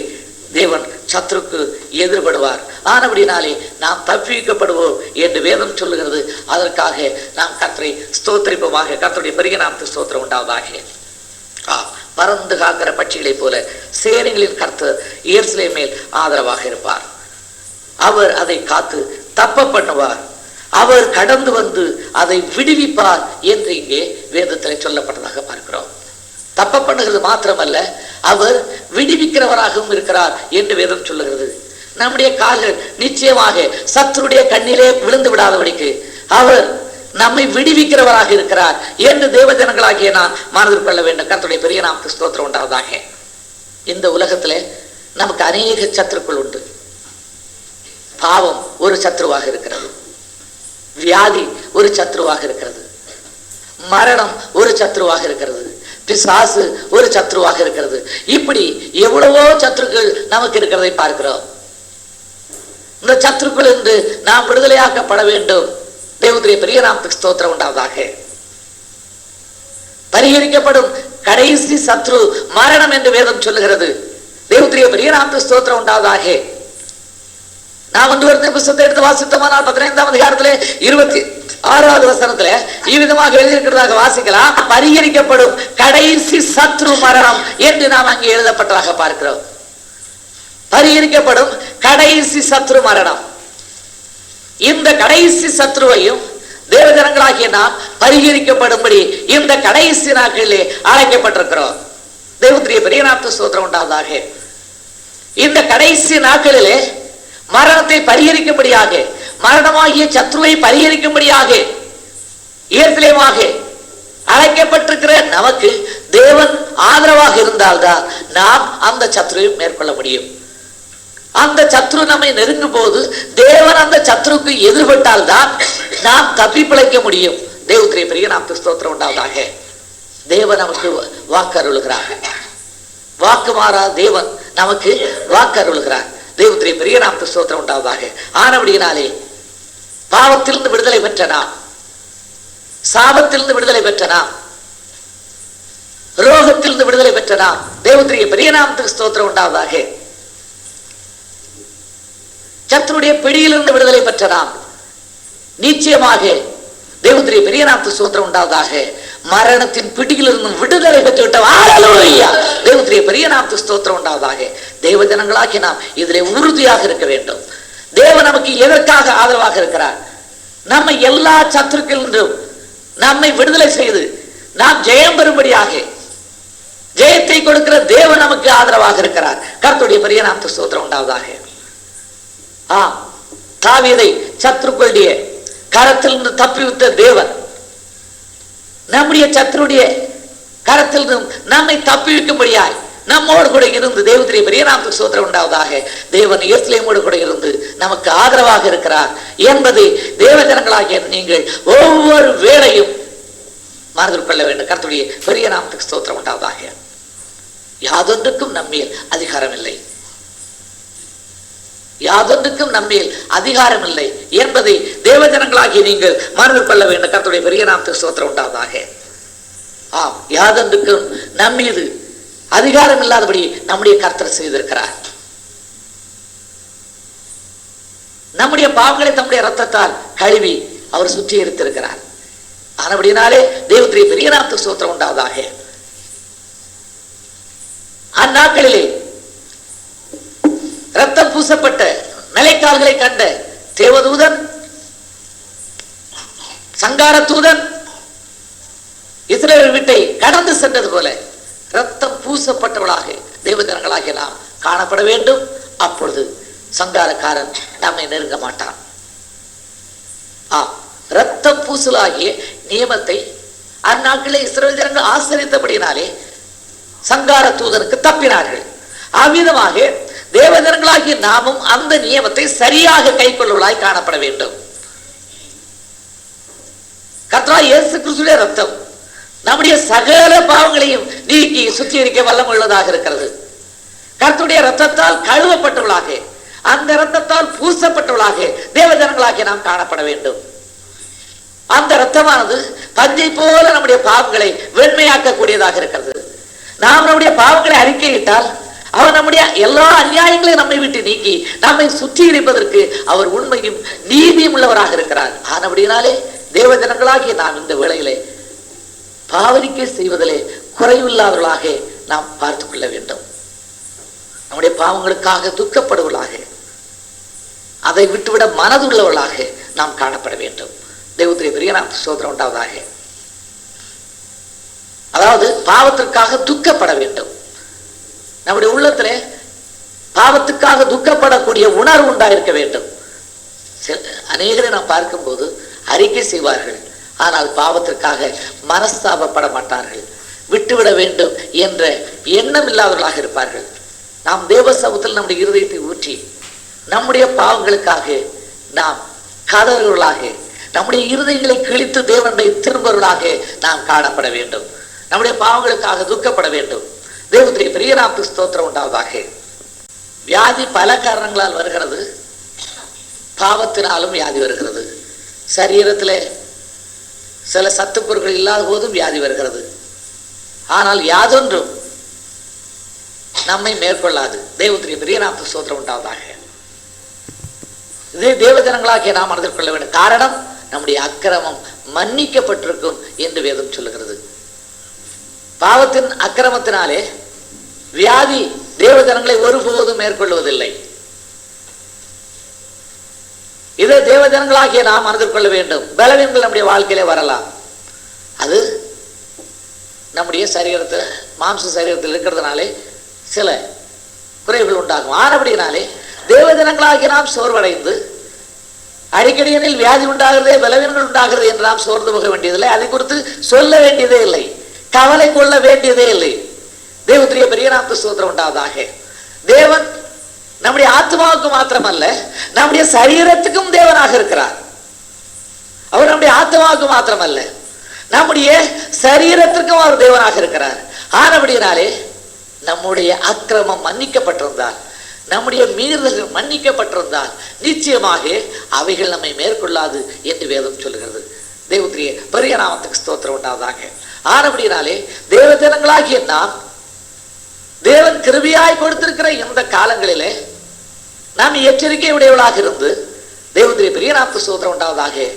தேவன் சத்துருக்கு எதிர்படுவார். ஆனபடினாலே நாம் தப்பிக்கப்படுவோம் என்று வேதம் சொல்லுகிறது. அதற்காக நாம் கர்த்தரை ஸ்தோத்திரிப்போமாக. கர்த்தருடைய பெரிய நாமத்துக்கு ஸ்தோத்திரம் உண்டாவதாக. பறந்து காக்கிற பட்சிகளைப் போல சேனைகளின் கர்த்தர் எருசலேமின் மேல் ஆதரவாக இருப்பார். அவர் அதை காத்து தப்ப பண்ணுவார். அவர் கடந்து வந்து அதை விடுவிப்பார் என்று இங்கே வேதத்தில் சொல்லப்பட்டதாக பார்க்கிறோம். தப்ப பண்ணுகிறது மாத்திரமல்ல, அவர் விடுவிக்கிறவராகவும் இருக்கிறார் என்று வேதம் சொல்லுகிறது. நம்முடைய கால்கள் நிச்சயமாக சத்துருடைய கண்ணிலே விழுந்து விடாதபடிக்கு அவர் நம்மை விடுவிக்கிறவராக இருக்கிறார் என்று தேவ ஜனங்களாகிய நான் மனதில் கொள்ள வேண்டும். கர்த்தருடைய பெரிய நாமத்துக்கு ஸ்தோத்திரம் உண்டாவதாக. இந்த உலகத்திலே நமக்கு அநேக சத்துருக்கள் உண்டு. பாவம் ஒரு சத்ருவாக இருக்கிறது, வியாதி ஒரு சத்ருவாக இருக்கிறது, மரணம் ஒரு சத்ருவாக இருக்கிறது, பிசாசு ஒரு சத்ருவாக இருக்கிறது. இப்படி எவ்வளவோ சத்ருக்கள் நமக்கு இருக்கிறதை பார்க்கிறோம். இந்த சத்ருக்கள் என்று நாம் விடுதலையாக்கப்பட வேண்டும். தேவனுடைய பெரிய நாமத்துக்கு ஸ்தோத்திரம் உண்டாவதாக. பரிகரிக்கப்படும் கடைசி சத்ரு மரணம் என்று வேதம் சொல்லுகிறது. தேவனுடைய பெரிய நாமத்துக்கு ஸ்தோத்திரம் உண்டாவதாக. நாம் 1 Corinthians புத்தகத்தை எடுத்து வாசித்தோமானால் 15ஆம் அதிகாரத்திலே 26வது வசனத்திலே இவ்விதமாக எழுதியிருக்கிறதாக வாசிக்கலாம். பரிகரிக்கப்படும் கடைசி சத்ரு மரணம் என்று நாம் அங்கே எழுதப்பட்டதாக பார்க்கிறோம். பரிகரிக்கப்படும் கடைசி சத்ரு மரணம். இந்த கடைசி சத்ருவையும் தேவ ஜனங்களாகிய நாம் பரிகரிக்கப்படும்படி இந்த கடைசி நாட்களிலே அழைக்கப்பட்டிருக்கிறோம். தேவனுடைய பெரிய நாமத்துக்கு ஸ்தோத்திரம் உண்டாவதாக. இந்த கடைசி நாட்களிலே மரணத்தை பரிகரிக்கும்படியாக, மரணமாகிய சத்ருவை பரிகரிக்கும்படியாக எருசலேமாக அழைக்கப்பட்டிருக்கிற நமக்கு தேவன் ஆதரவாக இருந்தால்தான் நாம் அந்த சத்ருவை மேற்கொள்ள முடியும். அந்த சத்ரு நம்மை நெருங்கும் போது தேவன் அந்த சத்ருக்கு எதிர்பட்டால் தான் நாம் தப்பி பிழைக்க முடியும். தேவனுடைய பெரிய நாமத்துக்கு ஸ்தோத்திரம் உண்டாவதாக. தேவன் நமக்கு வாக்கு அருளுகிறார். வாக்கு மாறா தேவன் நமக்கு வாக்கு அருளுகிறார். தேவனுடைய பெரிய நாமத்துக்கு ஸ்தோத்திரம் உண்டாவதாக. ஆனபடியினாலே பாவத்திலிருந்து விடுதலை பெற்ற நாம், சாபத்திலிருந்து விடுதலை பெற்ற நாம், ரோகத்திலிருந்து விடுதலை பெற்ற நாம், தேவனுடைய பெரிய நாமத்துக்கு ஸ்தோத்திரம் உண்டாவதாக. சத்துருடைய பிடியிலிருந்து விடுதலை பெற்ற நாம் நிச்சயமாக தேவனுடைய பெரிய நாமத்துக்கு ஸ்தோத்திரம் உண்டாவதாக. மரணத்தின் பிடியிலிருந்து விடுதலை பெற்றுவிட்டோம். ஹல்லேலூயா. தேவனுடைய பெரிய நாமத்துக்கு ஸ்தோத்திரம் உண்டாவதாக. தேவ ஜனங்களாகி நாம் இதிலே உறுதியாக இருக்க வேண்டும். தேவன் நமக்கு எதற்காக ஆதரவாக இருக்கிறார்? நம்ம எல்லா சத்துருக்களிலும் நம்மை விடுதலை செய்து நாம் ஜெயம் பெறும்படியாக ஜெயத்தை கொடுக்கிற தேவன் நமக்கு ஆதரவாக இருக்கிறார். கர்த்தருடைய பெரிய நாமத்துக்கு ஸ்தோத்திரம் உண்டாவதாக. தாவீதை சத்துருக்களுடைய கரத்திலிருந்து தப்பிவித்த தேவன் நம்முடைய சத்துருடைய கரத்திலிருந்து நம்மை தப்பிவிக்கும்படியாய் நம்மோடு கூட இருந்து தேவனுடைய பெரிய நாமத்துக்கு ஸ்தோத்திரம் உண்டாவதாக. தேவன் எருசலேமோடு கூட இருந்து நமக்கு ஆதரவாக இருக்கிறார் என்பதை தேவ ஜனங்களாகிய நீங்கள் ஒவ்வொரு வேளையும் மனதில் கொள்ள வேண்டும். கர்த்தருடைய பெரிய நாமத்துக்கு ஸ்தோத்திரம் உண்டாவதாக. யாதொன்றுக்கும் நம்மேல் அதிகாரம் இல்லை, யாதொன்றுக்கும் நம்மேல் அதிகாரம் இல்லை என்பதை தேவ ஜனங்களாகிய நீங்கள் மனதில் கொள்ள வேண்டும். கர்த்தருடைய பெரிய நாமத்துக்கு ஸ்தோத்திரம் உண்டாவதாக. யாதொன்றுக்கும் நம்மீது அதிகாரம் இல்லாதபடி நம்முடைய கர்த்தர் செய்திருக்கிறார். நம்முடைய பாவங்களை தம்முடைய ரத்தத்தால் கழுவி அவர் சுற்றி இருத்திருக்கிறார். ஆனபடினாலே தேவனுடைய பெரிய நாமத்துக்கு ஸ்தோத்திரம் உண்டாவதாக. அந்நாட்களிலே ரத்தம் பூசப்பட்ட நிலைக்கால்களை கண்ட தேவதூதன், சங்கார தூதன் இஸ்ரவேல் வீட்டை கடந்து சென்றது போல ரத்தம் பூசப்பட்டவளாக தேவஜனங்களாகிய நாம் காணப்பட வேண்டும். அப்பொழுது சங்காரக்காரன் நம்மை நெருங்க மாட்டான். ரத்தம் பூசலாகிய நியமத்தை அந்நாட்களே இஸ்ரவேல் ஜனங்கள் ஆசரித்தபடினாலே சங்கார தூதனுக்கு தப்பினார்கள். அவ்விதமாக தேவஜனங்களாகிய நாமும் அந்த நியமத்தை சரியாக கை கொள்ளுவதாய் காணப்பட வேண்டும். கர்த்தராகிய இயேசு கிறிஸ்துவின் ரத்தம் நம்முடைய சகல பாவங்களையும் நீக்கி சுத்திகரிக்க வல்லமை உள்ளதாக இருக்கிறது. கர்த்தருடைய ரத்தத்தால் கழுவப்பட்டவளாக, அந்த ரத்தத்தால் பூசப்பட்டவளாக தேவஜனங்களாகிய நாம் காணப்பட வேண்டும். அந்த ரத்தமானது பஞ்சை போல நம்முடைய பாவங்களை வெண்மையாக்க கூடியதாக இருக்கிறது. நாம் நம்முடைய பாவங்களை அறிக்கையிட்டால் அவர் நம்முடைய எல்லா அநியாயங்களையும் நம்மை விட்டு நீக்கி நம்மை சுத்திகரிப்பதற்கு அவர் உண்மையும் நீதியும் உள்ளவராக இருக்கிறார். ஆனபடினாலே தேவஜனங்களாகிய நாம் இந்த வேளையிலே பாவரிக்கை செய்வதிலே குறைவில்லாதவர்களாக நாம் பார்த்துக் கொள்ள வேண்டும். நம்முடைய பாவங்களுக்காக துக்கப்படுவர்களாக, அதை விட்டுவிட மனதுள்ளவர்களாக நாம் காணப்பட வேண்டும். தேவனுடைய பெரிய நாமத்துக்கு ஸ்தோத்திரம் உண்டாவதாக. அதாவது பாவத்திற்காக துக்கப்பட வேண்டும். நம்முடைய உள்ளத்திலே பாவத்துக்காக துக்கப்படக்கூடிய உணர்வு உண்டாயிருக்க வேண்டும். அநேகரை நாம் பார்க்கும்போது அறிக்கை செய்வார்கள், ஆனால் பாவத்திற்காக மனஸ்தாபப்பட மாட்டார்கள், விட்டுவிட வேண்டும் என்ற எண்ணம் இல்லாதவர்களாக இருப்பார்கள். நாம் தேவ சமூகத்தில் நம்முடைய இருதயத்தை ஊற்றி நம்முடைய பாவங்களுக்காக நாம் கதறுவர்களாக, நம்முடைய இருதயங்களை கிழித்து தேவனுடைய திரும்பவர்களாக நாம் காணப்பட வேண்டும். நம்முடைய பாவங்களுக்காக துக்கப்பட வேண்டும். தேவனுடைய பெரிய நாமத்துக்கு ஸ்தோத்திரம் உண்டாவதாக. வியாதி பல காரணங்களால் வருகிறது. பாவத்தினாலும் வியாதி வருகிறது. சரீரத்தில் சில சத்துப்பொருட்கள் இல்லாத போதும் வியாதி வருகிறது. ஆனால் யாதொன்றும் நம்மை மேற்கொள்ளாது. தேவனுடைய பெரிய நாமத்துக்கு ஸ்தோத்திரம் உண்டாவதாக. இதே தேவஜனங்களாகிய நாம் மனதில் கொள்ள வேண்டும். காரணம், நம்முடைய அக்கிரமம் மன்னிக்கப்பட்டிருக்கும் என்று வேதம் சொல்லுகிறது. பாவத்தின் அக்கிரமத்தினாலே வியாதி தேவஜனங்களை ஒருபோதும் மேற்கொள்வதில்லை. இதை தேவஜனங்களாகிய நாம் மனதில் கொள்ள வேண்டும். பலவீனங்கள் நம்முடைய வாழ்க்கையிலே வரலாம். அது நம்முடைய சரீரத்தில் மாம்ச சரீரத்தில் இருக்கிறதுனாலே சில குறைகள் உண்டாகும். ஆனபடினாலே தேவஜனங்களாகிய நாம் சோர்வடைந்து அடிக்கடியில் வியாதி உண்டாகிறதே, பலவீனங்கள் உண்டாகிறது என்று நாம் சோர்ந்து போக வேண்டியதில்லை. அதை குறித்து சொல்ல வேண்டியதே இல்லை, கவலை கொள்ள வேண்டியதே இல்லை. தேவனுடைய பெரிய நாமத்துக்கு ஸ்தோத்திரம் உண்டாவதாக. தேவன் நம்முடைய ஆத்மாவுக்கு மாத்திரமல்ல, நம்முடைய சரீரத்துக்கும் தேவனாக இருக்கிறார். அவர் நம்முடைய ஆத்மாவுக்கு மாத்திரமல்ல, நம்முடைய சரீரத்திற்கும் அவர் தேவனாக இருக்கிறார். ஆனபடினாலே நம்முடைய அக்கிரமம் மன்னிக்கப்பட்டிருந்தால், நம்முடைய மீறுதல்கள் மன்னிக்கப்பட்டிருந்தால் நிச்சயமாக அவைகள் நம்மை மேற்கொள்ளாது என்று வேதம் சொல்லுகிறது. தேவனுடைய பெரிய நாமத்துக்கு ஸ்தோத்திரம் உண்டாவதாக. ஆனபடினாலே தேவஜனங்களாகிய நாம் தேவன் கிருபையாய் கொடுத்திருக்கிற இந்த காலங்களிலே நாம் எச்சரிக்கை உடையவளாக இருந்து தேவனுடைய பெரிய நாமத்துக்கு ஸ்தோத்திரம் உண்டாவதாக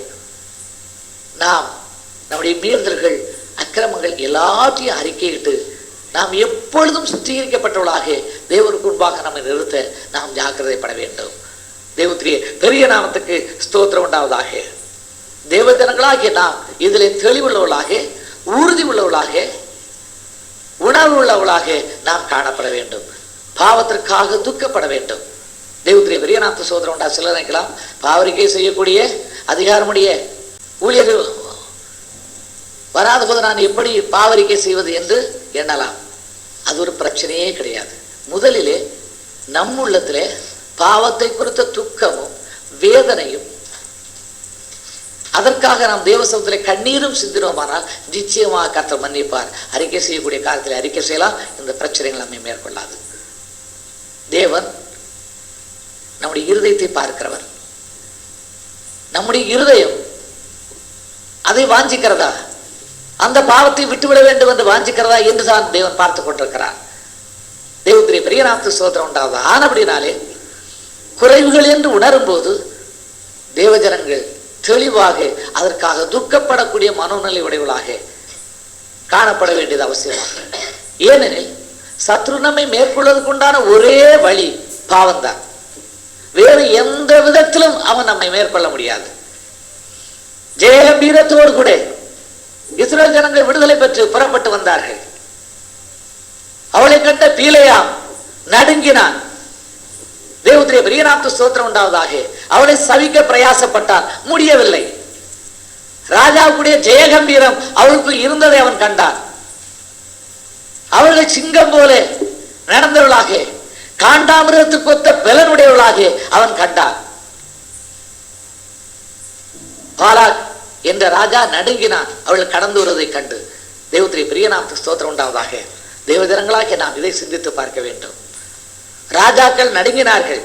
நாம் நம்முடைய மீறுதல்கள் அக்கிரமங்கள் எல்லாத்தையும் அறிக்கையிட்டு நாம் எப்பொழுதும் சுத்திகரிக்கப்பட்டவளாக தேவனுக்கு முன்பாக நம்மை நிறுத்த நாம் ஜாக்கிரதைப்பட வேண்டும். தேவனுடைய பெரிய நாமத்துக்கு ஸ்தோத்திரம் உண்டாவதாக. தேவஜனங்களாகிய நாம் இதிலே தெளிவுள்ளவளாக, உறுதி உள்ளவளாக, உணர்வு உள்ளவளாக நாம் காணப்பட வேண்டும். பாவத்திற்காக துக்கப்பட வேண்டும். தேவனுடைய பெரிய நாமத்துக்கு ஸ்தோத்திரம் உண்டா. சிலர் நினைக்கலாம், பாவரிக்கை செய்யக்கூடிய அதிகாரமுடைய ஊழியர்கள் வராத போது நான் எப்படி பாவரிக்கை செய்வது என்று எண்ணலாம். அது ஒரு பிரச்சனையே கிடையாது. முதலிலே நம் உள்ளத்திலே பாவத்தை குறித்த துக்கமும் வேதனையும், அதற்காக நாம் தேவ சமூகத்திலே கண்ணீரும் சிந்தினோமானால் நிச்சயமாக கர்த்தர் மன்னிப்பார். அறிக்கை செய்யக்கூடிய காலத்தில் அறிக்கை செய்யலாம், இந்த பிரச்சனைகள் நம்மை மேற்கொள்ளாது. தேவன் நம்முடைய இருதயத்தை பார்க்கிறவர். நம்முடைய இருதயம் அதை வாஞ்சிக்கிறதா, அந்த பாவத்தை விட்டுவிட வேண்டும் என்று வாஞ்சிக்கிறதா என்று தான் தேவன் பார்த்து கொண்டிருக்கிறார். தேவனுடைய பெரிய நாமத்துக்கு ஸ்தோத்திரம் உண்டாவது. ஆனபடினாலே குறைவுகள் என்று உணரும் போது தேவஜனங்கள் தெளிவாக அதற்காக துக்கப்படக்கூடிய மனோநிலை உடையவளாக காணப்பட வேண்டியது அவசியமாக. ஏனெனில் சத்ரு நம்மை மேற்கொள்வதற்குண்டான ஒரே வழி பாவம்தான். வேறு எந்த விதத்திலும் அவன் நம்மை மேற்கொள்ள முடியாது. ஜெயகம்பீரத்தோடு கூட இஸ்ரவேல் ஜனங்கள் விடுதலை பெற்று புறப்பட்டு வந்தார்கள். அவளை கண்ட பீலேயாம் நடுங்கினான். தேவனுடைய பெரிய நாமத்துக்கு ஸ்தோத்திரம் உண்டாவதாக. அவளை சவிக்க பிரயாசப்பட்டான், முடியவில்லை. ராஜாவுடைய ஜெயகம்பீரம் அவளுக்கு இருந்ததை அவன் கண்டான். அவர்கள் சிங்கம் போல நடந்தவளாக, காண்டாமிருகத்துக்கு ஒத்த பலனுடையவளாக அவன் கண்டான். பாலாக் என்ற ராஜா நடுங்கினான் அவள் கடந்து வருவதை கண்டு. தேவனுடைய பெரிய நாமத்துக்கு ஸ்தோத்திரம் உண்டாவதாக. தேவஜனங்களாக நாம் இதை சிந்தித்து பார்க்க வேண்டும். ராஜாக்கள் நடுங்கினார்கள்.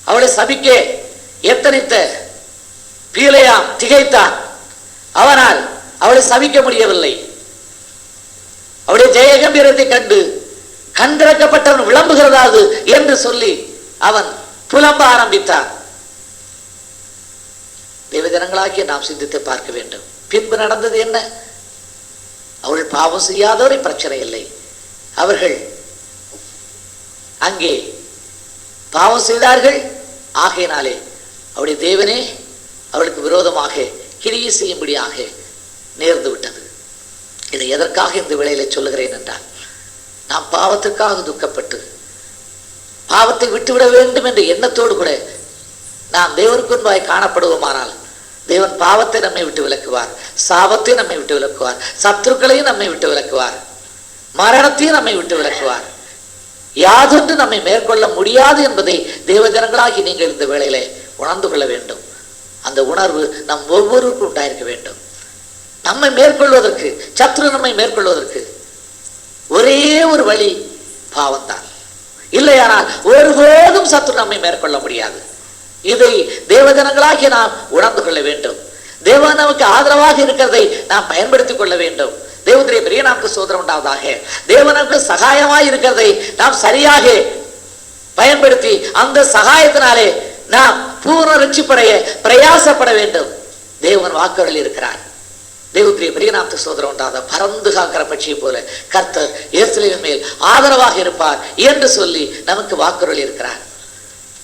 அவளை சபிக்க எத்தனித்த பீலேயாம் திகைத்தான். அவனால் அவளை சபிக்க முடியவில்லை. அவளுடைய ஜெயகம்பீரத்தை கண்டு கண்டிறக்கப்பட்டவன் விளம்புகிறதாவது என்று சொல்லி அவன் புலம்ப ஆரம்பித்தான். தேவஜனங்களாகிய நாம் சிந்தித்து பார்க்க வேண்டும். பின்பு நடந்தது என்ன? அவள் பாவம் செய்யாதவரை பிரச்சனை இல்லை. அவர்கள் அங்கே பாவம் செய்தார்கள். ஆகையினாலே அவருடைய தேவனே அவளுக்கு விரோதமாக கிரியை செய்யும்படியாக நேர்ந்து விட்டது. இதை எதற்காக இந்த வேளையில சொல்லுகிறேன் என்றால், நாம் பாவத்திற்காக துக்கப்பட்டு பாவத்தை விட்டுவிட வேண்டும் என்ற எண்ணத்தோடு கூட நாம் தேவனுக்கு முன்பாய் காணப்படுவோமானால் தேவன் பாவத்தை நம்மை விட்டு விலக்குவார், சாபத்தை நம்மை விட்டு விலக்குவார், சத்துருக்களையும் நம்மை விட்டு விலக்குவார், மரணத்தையும் நம்மை விட்டு விலக்குவார். யாதொன்று நம்மை மேற்கொள்ள முடியாது என்பதை தேவஜனங்களாகி நீங்கள் இந்த வேளையிலே உணர்ந்து கொள்ள வேண்டும். அந்த உணர்வு நம் ஒவ்வொருவருக்கும் உண்டாயிருக்க வேண்டும். நம்மை மேற்கொள்வதற்கு, சத்ரு நம்மை மேற்கொள்வதற்கு ஒரே ஒரு வழி பாவம்தான். இல்லையானால் ஒருபோதும் சத்ரு நம்மை மேற்கொள்ள முடியாது. இதை தேவஜனங்களாகி நாம் உணர்ந்து கொள்ள வேண்டும். தேவன் நமக்கு ஆதரவாக இருக்கிறதை நாம் பயன்படுத்திக் கொள்ள வேண்டும். தேவனுடைய பெரிய நாமத்துக்கு ஸ்தோத்திரம் உண்டாவதாக. தேவனுக்கு சகாயமாய் இருக்கிறதை நாம் சரியாக பயன்படுத்தி அந்த சகாயத்தினாலே நாம் பூர்ண ரட்சிப்படைய பிரயாசப்பட வேண்டும். தேவன் வாக்குறுதி இருக்கிறார். தேவனுடைய பெரிய நாமத்துக்கு ஸ்தோத்திரம் உண்டாவதாக. பறந்து காக்கிற பட்சியை போல கர்த்தர் எருசலேமின் மேல் ஆதரவாக இருப்பார் என்று சொல்லி நமக்கு வாக்குறுதி இருக்கிறார்.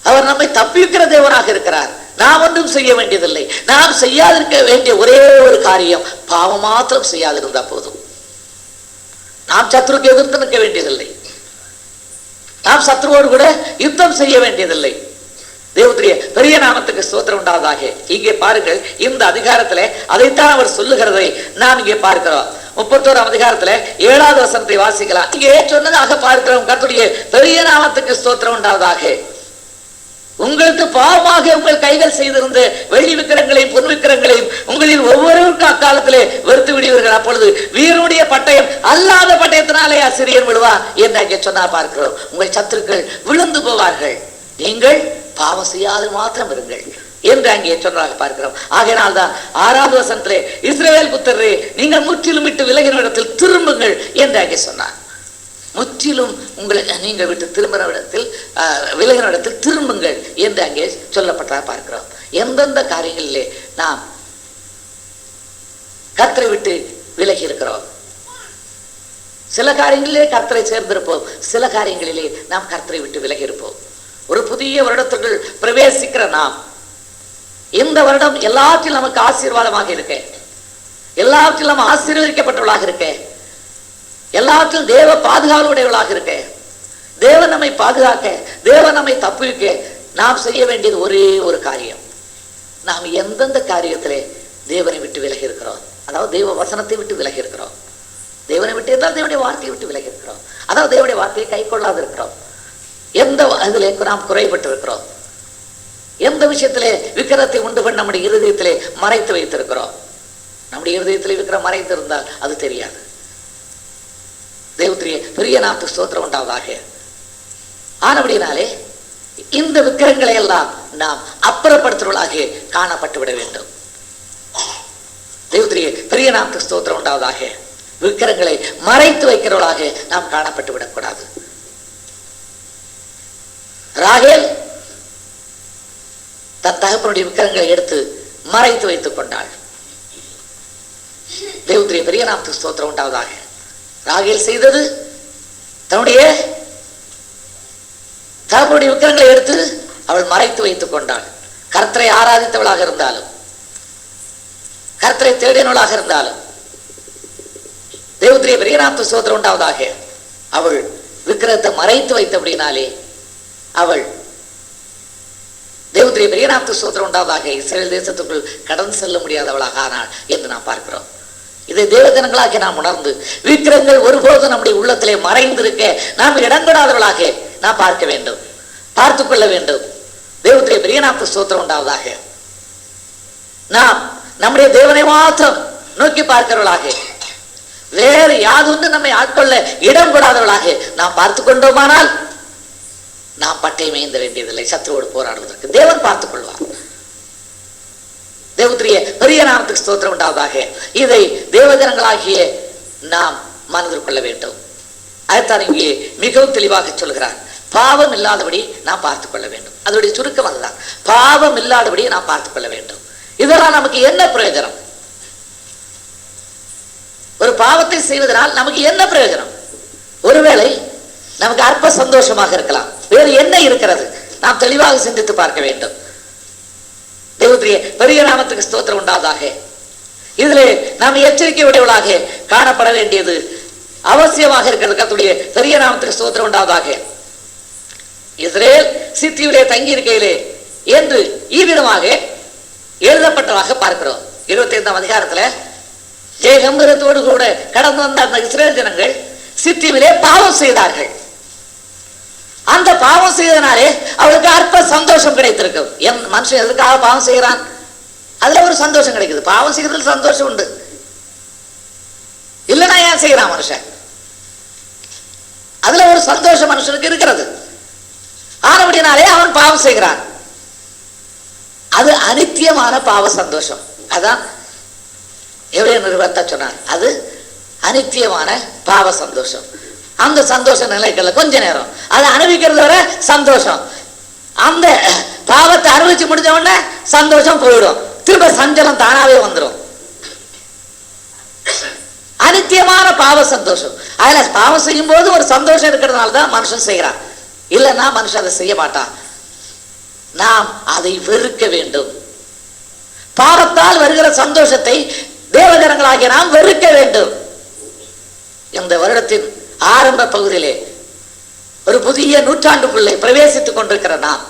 அவர் நம்மை தப்பிக்கிற தேவனாக இருக்கிறார். நாம் ஒன்றும் செய்ய வேண்டியதில்லை. நாம் செய்யாதிருக்க வேண்டிய ஒரே ஒரு காரியம், பாவம் மாத்திரம் செய்யாதிருந்தா போதும். நாம் சத்ருக்கு எதிர்த்து நிற்க வேண்டியதில்லை. நாம் சத்ருவோடு கூட யுத்தம் செய்ய வேண்டியதில்லை. தேவனுடைய பெரிய நாமத்துக்கு ஸ்தோத்திரம் உண்டாவதாக. இங்கே பாருங்கள், இந்த அதிகாரத்திலே அதைத்தான் அவர் சொல்லுகிறதை நாம் இங்கே பார்க்கிறோம். 31ஆம் அதிகாரத்திலே 7வது வசனத்தை வாசிக்கலாம். இங்கே சொன்னதாக பார்க்கிறோம், கர்த்தருடைய பெரிய நாமத்துக்கு ஸ்தோத்திரம் உண்டாவதாக. உங்களுக்கு பாவமாக உங்கள் கைகள் செய்திருந்த வெள்ளி விக்கிரங்களையும் பொன் விக்கிரங்களையும் உங்களில் ஒவ்வொருவருக்கும் அக்காலத்திலே வெறுத்து விடுவீர்கள். அப்பொழுது வீரனுடைய பட்டயம் அல்லாத பட்டயத்தினாலே அசிரியன் விடுவான் என்று அங்கே சொன்னா பார்க்கிறோம். உங்கள் சத்துருக்கள் விழுந்து போவார்கள், நீங்கள் பாவம் செய்யாது மாத்திரம் இருங்கள் என்று அங்கே சொன்னதாக பார்க்கிறோம். ஆகையினால் தான் 6வது வசனத்திலே இஸ்ரவேல் புத்திரரே, நீங்கள் முற்றிலும் விட்டு விலகின இடத்தில் திரும்புங்கள் என்று அங்கே சொன்னார். முற்றிலும் உங்களை நீங்கள் விட்டு திரும்பின இடத்தில் விலகின இடத்தில் திரும்புங்கள் என்று அங்கே சொல்லப்பட்டதாக பார்க்கிறோம். எந்தெந்த காரியங்களிலே நாம் கர்த்தரை விட்டு விலகி இருக்கிறோம்? சில காரியங்களிலே கர்த்தரை சேர்ந்திருப்போம், சில காரியங்களிலே நாம் கர்த்தரை விட்டு விலகி இருப்போம். ஒரு புதிய வருடத்துக்குள் பிரவேசிக்கிற நாம் இந்த வருடம் எல்லாவற்றிலும் நமக்கு ஆசீர்வாதமாக இருக்க, எல்லாவற்றிலும் நாம் ஆசீர்வதிக்கப்பட்டவர்களாக இருக்க, எல்லாவற்றிலும் தேவ பாதுகாவலுடையவர்களாக இருக்க, தேவன் நம்மை பாதுகாக்க, தேவன் நம்மை தப்புவிக்க நாம் செய்ய வேண்டியது ஒரே ஒரு காரியம். நாம் எந்தெந்த காரியத்திலே தேவனை விட்டு விலகி இருக்கிறோம், அதாவது தேவ வசனத்தை விட்டு விலகி இருக்கிறோம், தேவனை விட்டு இருந்தால் தேவனுடைய வார்த்தையை விட்டு விலகி இருக்கிறோம், அதாவது தேவனுடைய வார்த்தையை கை கொள்ளாது இருக்கிறோம், எந்த அதிலே நாம் குறைபட்டு இருக்கிறோம், எந்த விஷயத்திலே விக்கிரத்தை உண்டு பண்ணி நம்முடைய இருதயத்திலே மறைத்து வைத்திருக்கிறோம். நம்முடைய இருதயத்திலே விக்கிரம் மறைத்து இருந்தால் அது தெரியாது. தேவனுடைய பெரிய நாமத்துக்கு ஸ்தோத்திரம் உண்டாவதாக. ஆனபடினாலே இந்த விக்கிரங்களை எல்லாம் நாம் அப்புறப்படுத்துவர்களாக காணப்பட்டு விட வேண்டும். தேவனுடைய பெரிய நாமத்துக்கு ஸ்தோத்திரம் உண்டாவதாக. விக்கிரங்களை மறைத்து வைக்கிறவர்களாக நாம் காணப்பட்டு விடக்கூடாது. ராகேல் தன் தகப்பனுடைய விக்கிரங்களை எடுத்து மறைத்து வைத்துக் கொண்டாள். தேவனுடைய பெரிய நாமத்துக்கு ஸ்தோத்திரம் உண்டாவதாக. ராகேல் செய்தது தன்னுடைய தகப்பனுடைய விக்கிரங்களை எடுத்து அவள் மறைத்து வைத்துக் கொண்டாள். கர்த்தரை ஆராதித்தவளாக இருந்தாலும், கர்த்தரை தேடினவளாக இருந்தாலும், தேவனுடைய பெரிய நாமத்துக்கு ஸ்தோத்திரம் உண்டாவதாக, அவள் விக்கிரத்தை மறைத்து வைத்தபடினாலே அவள் தேவனுடைய பெரிய நாமத்துக்கு ஸ்தோத்திரம் உண்டாவதாக இஸ்ரவேல் தேசத்துக்குள் கடந்து செல்ல முடியாதவளாக ஆனாள் என்று நாம் பார்க்கிறோம். இதை தேவஜனங்களாக நாம் உணர்ந்து விக்கிரங்கள் ஒருபோதும் நம்முடைய உள்ளத்திலே மறைந்திருக்க நாம் இடங்கொடாதவளாக நாம் பார்க்க வேண்டும், பார்த்து கொள்ள வேண்டும். தேவனுடைய பெரிய நாமத்துக்கு ஸ்தோத்திரம் உண்டாவதாக. நாம் நம்முடைய தேவனை மாத்திரம் நோக்கி பார்க்கிறவர்களாக, வேறு யாதொன்று நம்மை ஆட்கொள்ள இடம் கொடாதவர்களாக நாம் பார்த்து கொண்டோமானால் நாம் பட்டை மேய்ந்த வேண்டியதில்லை. சத்ருவோடு போராடுவதற்கு தேவன் பார்த்துக் கொள்வார். தேவனுடைய பெரிய நாமத்துக்கு ஸ்தோத்திரம் உண்டாவதாக. இதை தேவஜனங்களாகிய நாம் மனதில் கொள்ள வேண்டும். அதைத்தான் இங்கே மிகவும் தெளிவாக சொல்கிறார். பாவம் இல்லாதபடி நாம் பார்த்துக் கொள்ள வேண்டும். அதோடைய சுருக்கம் அதுதான், பாவம் இல்லாதபடி நாம் பார்த்துக் கொள்ள வேண்டும். இதெல்லாம் நமக்கு என்ன பிரயோஜனம்? ஒரு பாவத்தை செய்வதனால் நமக்கு என்ன பிரயோஜனம்? ஒருவேளை நமக்கு அற்ப சந்தோஷமாக இருக்கலாம், வேறு என்ன இருக்கிறது? நாம் தெளிவாக சிந்தித்து பார்க்க வேண்டும். தேவனுடைய பெரிய நாமத்துக்கு ஸ்தோத்திரம் உண்டாவதாக. இதிலே நாம் எச்சரிக்கை உடையவளாக காணப்பட வேண்டியது அவசியமாக இருக்கிறது. கர்த்தருடைய பெரிய நாமத்துக்கு ஸ்தோத்திரம் உண்டாவதாக. இஸ்ரேல் சித்தியிலே தங்கி இருக்கையிலே என்று ஈவிடமாக எழுதப்பட்டதாக பார்க்கிறோம். 25ஆம் அதிகாரத்தில் ஜெயகம்பீரத்தோடு கூட கடந்து வந்த அந்த இஸ்ரேல் ஜனங்கள் சித்தியிலே பாவம் செய்தார்கள். அந்த பாவம் செய்தனாலே அவருக்கு அற்ப சந்தோஷம் கிடைத்திருக்கும். மனுஷன் எதுக்காக பாவம் செய்கிறான்? அதுல ஒரு சந்தோஷம் கிடைக்குது. பாவம் செய்யறதுல சந்தோஷம் உண்டு, இல்லைன்னா ஏன் செய்யறான் மனுஷன்? அதுல ஒரு சந்தோஷம் மனுஷனுக்கு இருக்கிறது. ஆனபடினாலே அவன் பாவம் செய்கிறான். அது அனித்தியமான பாவ சந்தோஷம். அதான் எவ்வளவு நிறுவனத்தை சொன்னார், அது அனித்தியமான பாவ சந்தோஷம். அந்த சந்தோஷம் நிலைக்கல கொஞ்ச நேரம், அதை அனுபவிக்கிறது வரை சந்தோஷம். அந்த பாவத்தை அனுபவிச்சு முடிஞ்ச உடனே சந்தோஷம் போயிடும், திரும்ப சஞ்சலம் தானாவே வந்துடும். அனித்தியமான பாவ சந்தோஷம். அதுல பாவம் செய்யும் போது ஒரு சந்தோஷம் இருக்கிறதுனால தான் மனுஷன் செய்யறான், இல்லைன்னா மனுஷன் அதை செய்ய மாட்டான். நாம் அதை வெறுக்க வேண்டும். பாவத்தால் வருகிற சந்தோஷத்தை தேவஜனங்களாகிய நாம் வெறுக்க வேண்டும். இந்த வருடத்தின் ஆரம்ப பகுதியிலே ஒரு புதிய நூற்றாண்டுக்குள்ளே பிரவேசித்துக் கொண்டிருக்கிற நாம்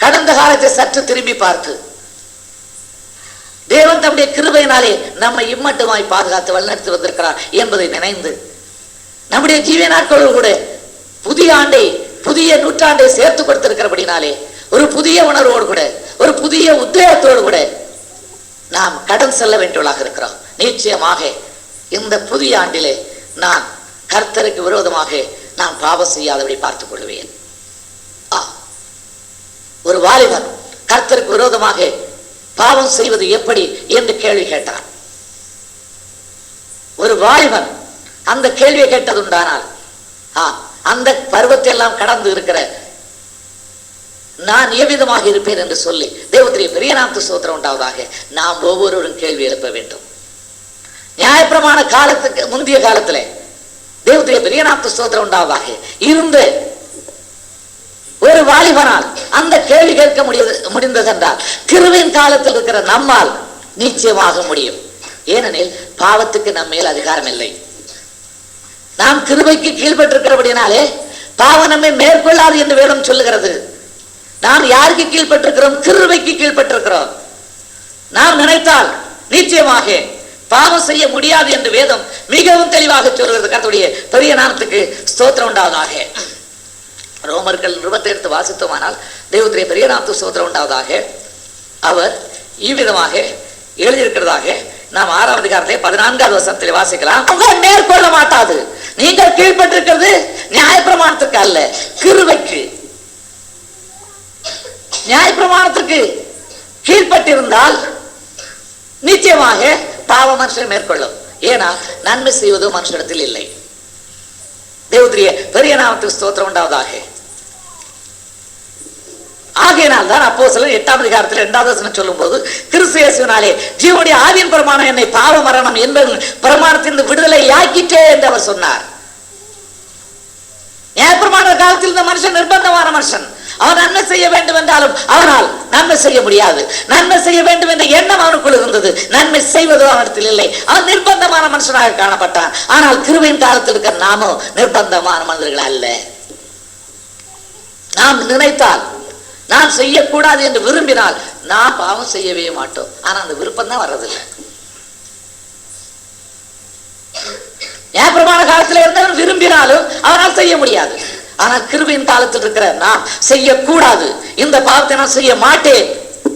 கடந்த காலத்தை சற்று திரும்பி பார்த்து தேவன் தம்முடைய கிருபையினாலே நம்மை இம்மட்டுமாய் பாதுகாத்து வழிநடத்தி வந்திருக்கிறார் என்பதை நினைந்து நம்முடைய ஜீவ நாட்களோடு கூட புதிய ஆண்டை, புதிய நூற்றாண்டை சேர்த்து கொடுத்திருக்கிறபடினாலே ஒரு புதிய உணர்வோடு கூட, ஒரு புதிய உத்வேகத்தோடு கூட நாம் கடன் செல்ல வேண்டியவர்களாக இருக்கிறோம். நிச்சயமாக இந்த புதிய ஆண்டிலே நான் கர்த்தருக்கு விரோதமாக நான் பாவம் செய்யாதபடி பார்த்துக் கொள்வேன். ஒரு வாலிபன் கர்த்தருக்கு விரோதமாக பாவம் செய்வது எப்படி என்று கேள்வி கேட்டான். ஒரு வாலிபன் அந்த கேள்வியை கேட்டதுண்டானால் அந்த பருவத்தை எல்லாம் கடந்து இருக்கிற நான் எவ்விதமாக இருப்பேன் என்று சொல்லி தேவனுடைய பெரிய நாமத்துக்கு ஸ்தோத்திரம் உண்டாவதாக நாம் ஒவ்வொருவரும் கேள்வி எழுப்ப வேண்டும். நியாயப்பிரமாண காலத்துக்கு முந்தைய காலத்திலே தேவனுடைய பெரிய நாமத்துக்கு ஸ்தோத்திரம் உண்டாவதாக இருந்த ஒரு வாலிபனால் அந்த கேள்வி கேட்க முடிந்ததென்றால் கிருபையின் காலத்தில் இருக்கிற நம்மால் நிச்சயமாக முடியும். ஏனெனில் பாவத்துக்கு நம்ம மேல் அதிகாரம் இல்லை. நாம் கிருபைக்கு கீழ்பட்டிருக்கிறபடினாலே பாவம் நம்மை மேற்கொள்ளாது என்று வேதம் சொல்லுகிறது. நாம் யாருக்கு கீழ்பட்டிருக்கிறோம்? கிருபைக்கு கீழ்பட்டிருக்கிறோம். நாம் நினைத்தால் நிச்சயமாக பாவம் செய்ய முடியாது என்று வேதம் மிகவும் தெளிவாக சொல்கிறது. கர்த்தருடைய பெரிய நாமத்துக்கு ஸ்தோத்திரம் உண்டாவதாக. ரோமர்கள் நிருபத்தை எடுத்து வாசித்தோமானால் தேவனுடைய பெரிய நாமத்துக்கு ஸ்தோத்திரம் உண்டாவதாக அவர் இவ்விதமாக எழுதியிருக்கிறதாக நாம் 6ஆம் அதிகாரத்திலே 14வது வசனத்தில் வாசிக்கலாம். உங்களை மேற்கொள்ள மாட்டாது. நீங்கள் கீழ்பட்டிருக்கிறது நியாயப்பிரமாணத்திற்கு அல்ல, கிருபைக்கு. நியாயப்பிரமாணத்திற்கு கீழ்பட்டிருந்தால் நிச்சயமாக பாவ மனுஷன் மேற்கொள்ளும். ஏன்னா நன்மை செய்வதோ மனுஷனிடத்தில் இல்லை. தேவனுடைய பெரிய நாமத்துக்கு ஸ்தோத்திரம் உண்டாவதாக. ஆகையினால் தான் அப்போஸ்தலர் 8ஆம் அதிகாரத்தில் 2வது வசனம் சொல்லும் போது கிறிஸ்து இயேசுவினாலே ஜீவனுடைய ஆவியின் பிரமாணம் என்னை பாவ மரணம் என்பது பிரமாணத்திலிருந்து விடுதலை ஆக்கிட்டே என்று அவர் சொன்னார். நியாயப்பிரமாண காலத்தில் இந்த மனுஷன் நிர்பந்தமான மனுஷன். அவன் நன்மை செய்ய வேண்டும் என்றாலும் அவனால் நன்மை செய்ய முடியாது. நன்மை செய்ய வேண்டும் என்ற எண்ணம் அவனுக்குள் இருந்தது, நன்மை செய்வதோ அவனிடத்தில் இல்லை. அவன் நிர்பந்தமான மனுஷனாக காணப்பட்டான். ஆனால் கிருபையின் காலத்தில் இருக்கிற நாமோ நிர்பந்தமான மனிதர்கள் அல்ல. நாம் நினைத்தால், நாம் செய்யக்கூடாது என்று விரும்பினால் நாம் பாவம் செய்யவே மாட்டோம். ஆனா அந்த விருப்பம் தான் வர்றதில்லை. நியாயப்பிரமாண காலத்தில் இருந்தவன் விரும்பினாலும் அவனால் செய்ய முடியாது. ஆனால் கிருபையின் காலத்தில் இருக்கிற நாம் செய்யக்கூடாது, இந்த பாவத்தை நான் செய்ய மாட்டேன்,